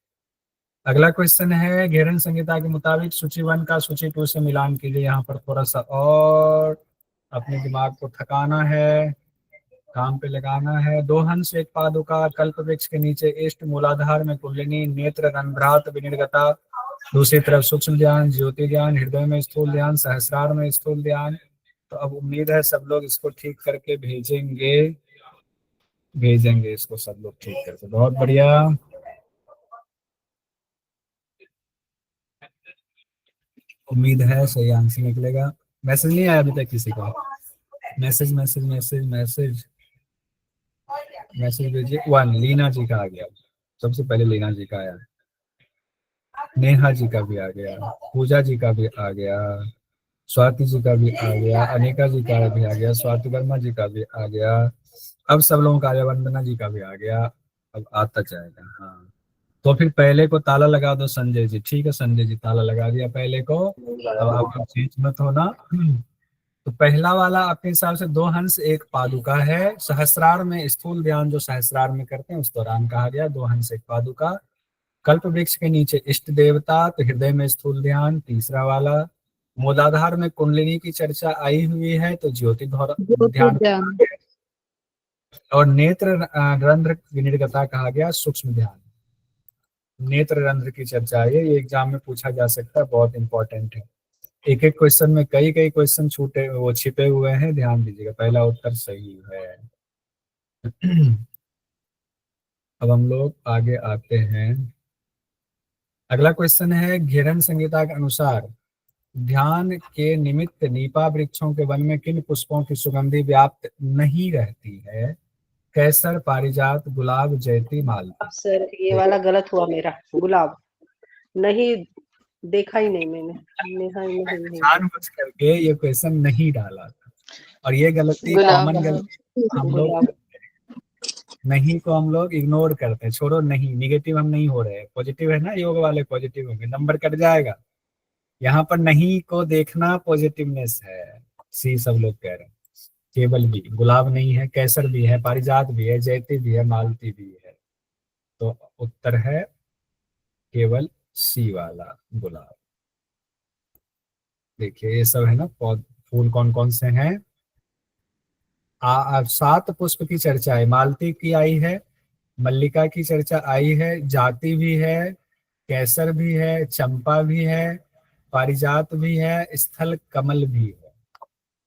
अगला क्वेश्चन है, घेरन संहिता के मुताबिक सूची 1 का सूची 2 से मिलान कीजिए। यहाँ पर थोड़ा सा और अपने दिमाग को थकाना है, काम पे लगाना है। 2 हंस 1 पादुका, कल्प वृक्ष के नीचे इष्ट, मूलाधार में कुंडलिनी, नेत्र रंध्रात विनिर्गता, दूसरी तरफ सूक्ष्म ध्यान, ज्योति ध्यान, हृदय में स्थूल ध्यान, सहस्रार में स्थूल ध्यान। तो अब उम्मीद है सब लोग इसको ठीक करके भेजेंगे इसको सब लोग ठीक करके। बहुत बढ़िया, उम्मीद है सही आंसर निकलेगा। मैसेज नहीं आया अभी तक किसी का? Message message message message message भेजिए। 1 लीना जी का आ गया, सबसे पहले लीना जी का आया, नेहा जी का भी आ गया, पूजा जी का भी आ गया, स्वाति जी का भी आ गया, अनिका जी का भी आ गया, स्वाति वर्मा जी का भी आ गया, अब सब लोगों का आ गया, वंदना जी का भी आ गया, अब आता जाएगा। हाँ, तो फिर पहले को ताला लगा दो संजय जी। ठीक है संजय जी, ताला लगा दिया पहले को, अब आप चेंज मत होना। तो पहला वाला आपके हिसाब से 2 हंस 1 पादुका है, सहस्रार में स्थूल ध्यान जो सहस्रार में करते हैं उस दौरान कहा गया 2 हंस 1 पादुका। कल्प वृक्ष के नीचे इष्ट देवता, तो हृदय में स्थूल ध्यान तीसरा वाला। मूलाधार में कुंडलिनी की चर्चा आई हुई है, तो ज्योति ध्यान, और नेत्र रंध्र विनिर्गता कहा गया सूक्ष्म ध्यान। नेत्र रंध्र की चर्चा है, ये एग्जाम में पूछा जा सकता है, बहुत इंपॉर्टेंट है। एक एक क्वेश्चन में कई क्वेश्चन छूटे वो छिपे हुए हैं, ध्यान दीजिएगा। पहला उत्तर सही है। अब हम लोग आगे आते हैं। अगला क्वेश्चन है, घेरन संहिता के अनुसार ध्यान के निमित्त नीपा वृक्षों के वन में किन पुष्पों की सुगंधि व्याप्त नहीं रहती है? कैसर, पारिजात, गुलाब, जयती, मालती। अब सर ये वाला गलत हुआ मेरा, गुलाब नहीं, देखा ही नहीं मैंने, नहीं। जानबूझ करके ये क्वेश्चन नहीं डाला था, और ये गलती कॉमन गलती हम लोग नहीं को हम लोग इग्नोर करते हैं। छोड़ो, नहीं, निगेटिव हम नहीं हो रहे, पॉजिटिव है ना, योग वाले पॉजिटिव होंगे, नंबर कट जाएगा। यहाँ पर नहीं को देखना पॉजिटिवनेस है। सी सब लोग कह रहे हैं। केवल भी, गुलाब नहीं है, कैसर भी है, पारिजात भी है, जयती भी है, मालती भी है। तो उत्तर है केवल सी वाला, गुलाब। देखिए ये सब है ना, फूल कौन कौन से हैं। 7 पुष्प की चर्चा है, मालती की आई है, मल्लिका की चर्चा आई है, जाति भी है, कैसर भी है, चंपा भी है, पारिजात भी है, स्थल कमल भी है।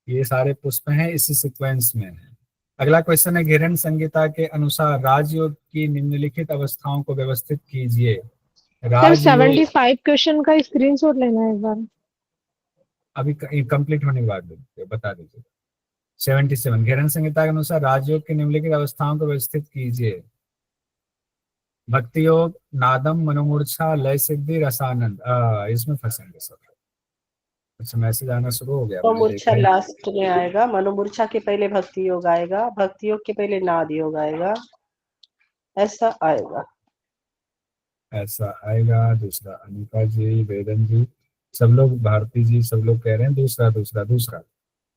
ये सारे पुष्प हैं, इसी सीक्वेंस में है। अगला क्वेश्चन है, घेरन संहिता के अनुसार राजयोग की निम्नलिखित अवस्थाओं को व्यवस्थित कीजिए। सर 75 क्वेश्चन का स्क्रीनशॉट लेना है एक बार। अभी कंप्लीट होने के बाद बता दीजिए। 77, घेरन संहिता के अनुसार राजयोग की निम्नलिखित अवस्थाओं को व्यवस्थित कीजिए। भक्ति योग, नादम, मनोमूर्छा, लय सिद्धि, रसानंद। इसमें फंसेंगे सब। अच्छा, मैसेज आना शुरू हो गया। मनोमूर्छा लास्ट में आएगा, मनोमूर्छा के पहले भक्ति योग आएगा, भक्ति योग के पहले नाद योग आएगा, ऐसा आएगा। दूसरा अनिका जी, वेदन जी, सब लोग, भारती जी, सब लोग कह रहे हैं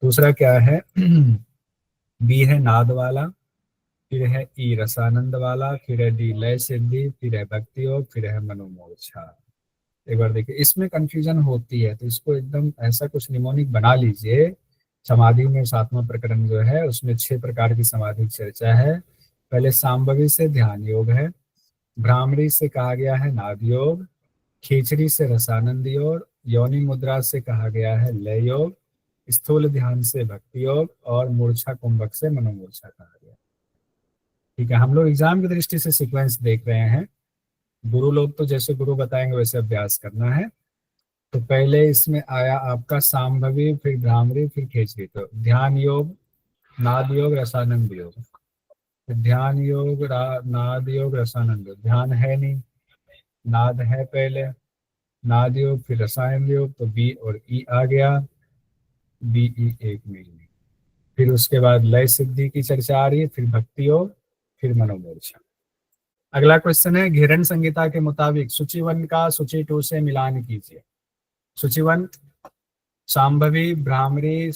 दूसरा क्या है? बी है नाद वाला, फिर है ई रसानंद वाला, फिर है डी लय सिद्धि, फिर है भक्ति योग, फिर है मनोमोर्छा। एक बार देखिए, इसमें कंफ्यूजन होती है तो इसको एकदम ऐसा कुछ निमोनिक बना लीजिए। समाधि में 7वां प्रकरण जो है उसमें 6 प्रकार की समाधि चर्चा है। पहले सांभवी से ध्यान योग है, भ्रामरी से कहा गया है नाद योग, खींचड़ी से रसानंद योग, योनि मुद्रा से कहा गया है लय योग, स्थूल ध्यान से भक्ति योग, और मूर्छा कुंभक से मनोमूर्छा कहा गया। ठीक है, हम लोग एग्जाम की दृष्टि से सीक्वेंस देख रहे हैं। गुरु लोग तो जैसे गुरु बताएंगे वैसे अभ्यास करना है। तो पहले इसमें आया आपका सांभवी, फिर भ्रामरी, फिर खींचड़ी। तो ध्यान योग, नाद योग, रसानंद योग। ध्यान योग, नाद योग, रसानंद योग। ध्यान है नहीं, नाद है पहले, नाद योग, फिर रसायन योग। तो बी और ई आ गया, बी ई एक में। फिर उसके बाद लय सिद्धि की चर्चा आ रही है, फिर भक्ति योग, फिर मनोमोर्छा। अगला क्वेश्चन है, घेरन संहिता के मुताबिक सूची 1 का सूची 2 से मिलान कीजिए। सूची 1 सांभवी, भ्रामरी,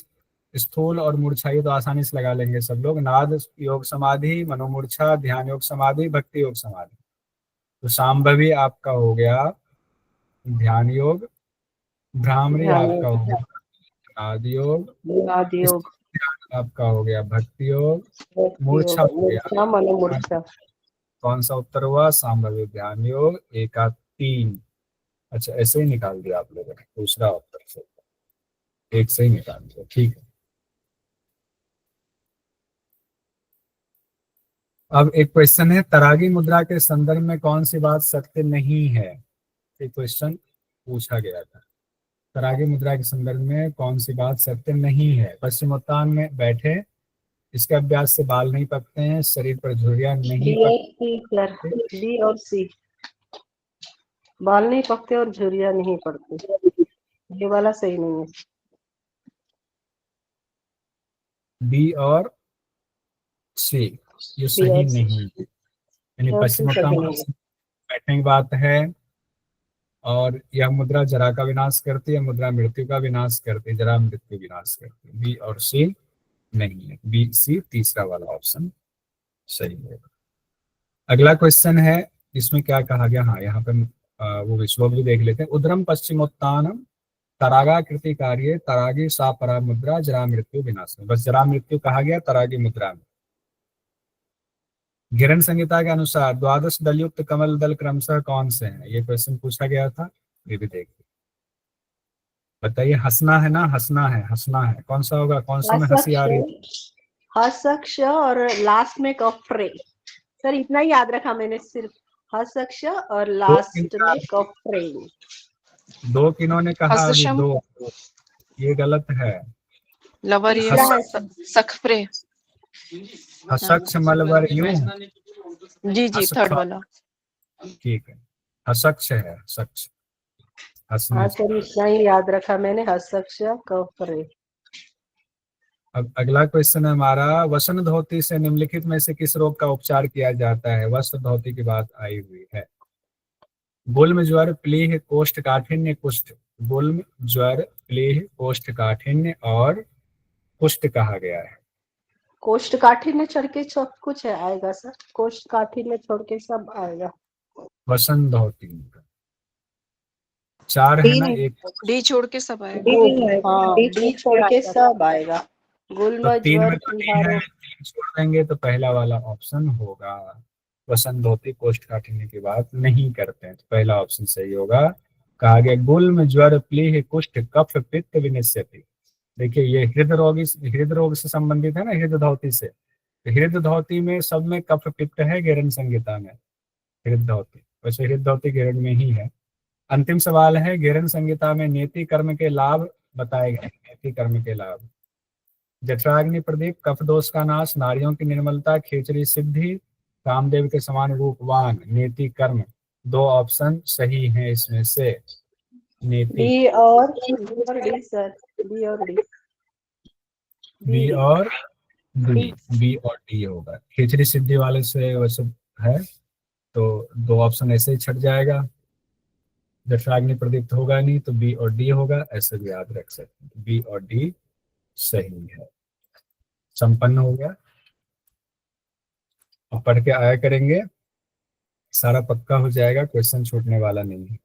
स्थूल और मूर्छा, ये तो आसानी से लगा लेंगे सब लोग। नाद योग समाधि, मनोमूर्छा, ध्यान योग समाधि, भक्ति योग समाधि। तो सांभवी आपका हो गया ध्यान योग, भ्रामरी आपका हो गया नाद योग, आपका हो गया भक्ति योग, मूर्छा हो गया मनोमूर्छा। कौन सा उत्तर हुआ? सांभवी ध्यान योग, 1 का 3। अच्छा, ऐसे ही निकाल दिया आप लोगों ने, दूसरा उत्तर से 1 से ही निकाल दिया। ठीक है, अब एक क्वेश्चन है, तरागी मुद्रा के संदर्भ में कौन सी बात सत्य नहीं है? एक क्वेश्चन पूछा गया था, तरागी मुद्रा के संदर्भ में कौन सी बात सत्य नहीं है? पश्चिमोत्तान में बैठे, इसके अभ्यास से बाल नहीं पकते हैं, शरीर पर झुर्रियां नहीं पकते। बी और सी, बाल नहीं पकते और झुर्रियां नहीं पड़ती, ये वाला सही नहीं है। बी और सी ये सही नहीं है, यानी पश्चिमोत्तान बैठने की बात है। और यह मुद्रा जरा का विनाश करती है, मुद्रा मृत्यु का विनाश करती है, जरा मृत्यु विनाश करती है। बी और सी नहीं है, बी सी तीसरा वाला ऑप्शन सही है। अगला क्वेश्चन है, इसमें क्या कहा गया? हाँ, यहाँ पे वो श्लोक भी देख लेते हैं। उद्रम पश्चिमोत्तानम तरागा कृति कार्य तरागी सा परा मुद्रा जरा मृत्यु विनाश। बस जरा मृत्यु कहा गया तरागी मुद्रा में। घेरन संहिता के अनुसार 12 दल युक्त कमल दल क्रमशः कौन से हैं? ये क्वेश्चन पूछा गया था, ये भी देखिए। बताइए, हंसना है ना? हंसना है, कौन सा होगा? कौन सा में हंसी आ रही है? हसक्ष और लास्ट में कफ्रे, सर इतना ही याद रखा मैंने, सिर्फ हसक्ष और लास्ट में कफ्रेन। दो किन्होंने कहा अभी? हसशम। दो, ये गलत है। लवर ये तीसरा है सखप्रे। हसक्ष मलबर यूं, जी जी, थर्ड वाला। ठीक है, हसक्ष है, हसक्ष हंसने हाँ से। सर इतना ही याद रखा मैंने, हसक्ष कफ्रेन। अब अगला क्वेश्चन है हमारा, वसन धोती से निम्नलिखित में से किस रोग का उपचार किया जाता है? वसन धोती की बात आई हुई है। गुल्म, ज्वर, प्लीह, कोष्ठकाठिन्य, कुष्ठ। गुल्म, ज्वर, प्लीह, कोष्ठकाठिन्य और कुष्ठ कहा गया है। कोष्ठकाठिन्य छोड़ के सब कुछ है आएगा सर, कोष्ठकाठिन्य छोड़ के सब आएगा। वसन धोती चार है ना, एक डी छोड़ के सब आएगा। हाँ डी छोड़ के सब आएगा। गुल्म, तो तीन ज्वर, में तो डी प्लीहा है, रोग। तीन छोड़ देंगे तो पहला वाला ऑप्शन होगा। वसन धोती कोष्ठकाठिन्य की बात नहीं करते हैं, तो पहला ऑप्शन सही होगा। कहा गया गुल्म, ज्वर, प्लीह, कुष्ठ, कफ, पित्त, विनिश्यति। देखिए ये हृदय रोग से संबंधित है ना, हृदय धोती से। हृदय धोती में सब में कफ पित्त है, घेरन संहिता में हृदय धोती, वैसे हृदय धोती घेरन में ही है। अंतिम सवाल है, घेरन संहिता में नेति कर्म के लाभ बताए गए। नेति कर्म के लाभ, जठराग्नि प्रदीप, कफ दोष का नाश, नारियों की निर्मलता, खेचरी सिद्धि, कामदेव के समान रूपवान, नेति कर्म। दो ऑप्शन सही हैं इसमें से, नेति बी और डी सर, बी और डी। बी और डी, बी और डी होगा। खेचरी सिद्धि वाले से वैसे है तो दो ऑप्शन ऐसे ही छट जाएगा। जठराग्नि प्रदीप्त होगा नहीं तो बी और डी होगा, ऐसे भी याद रख सकते हैं। बी और डी सही है। संपन्न हो गया। अब पढ़ के आया करेंगे, सारा पक्का हो जाएगा, क्वेश्चन छूटने वाला नहीं है।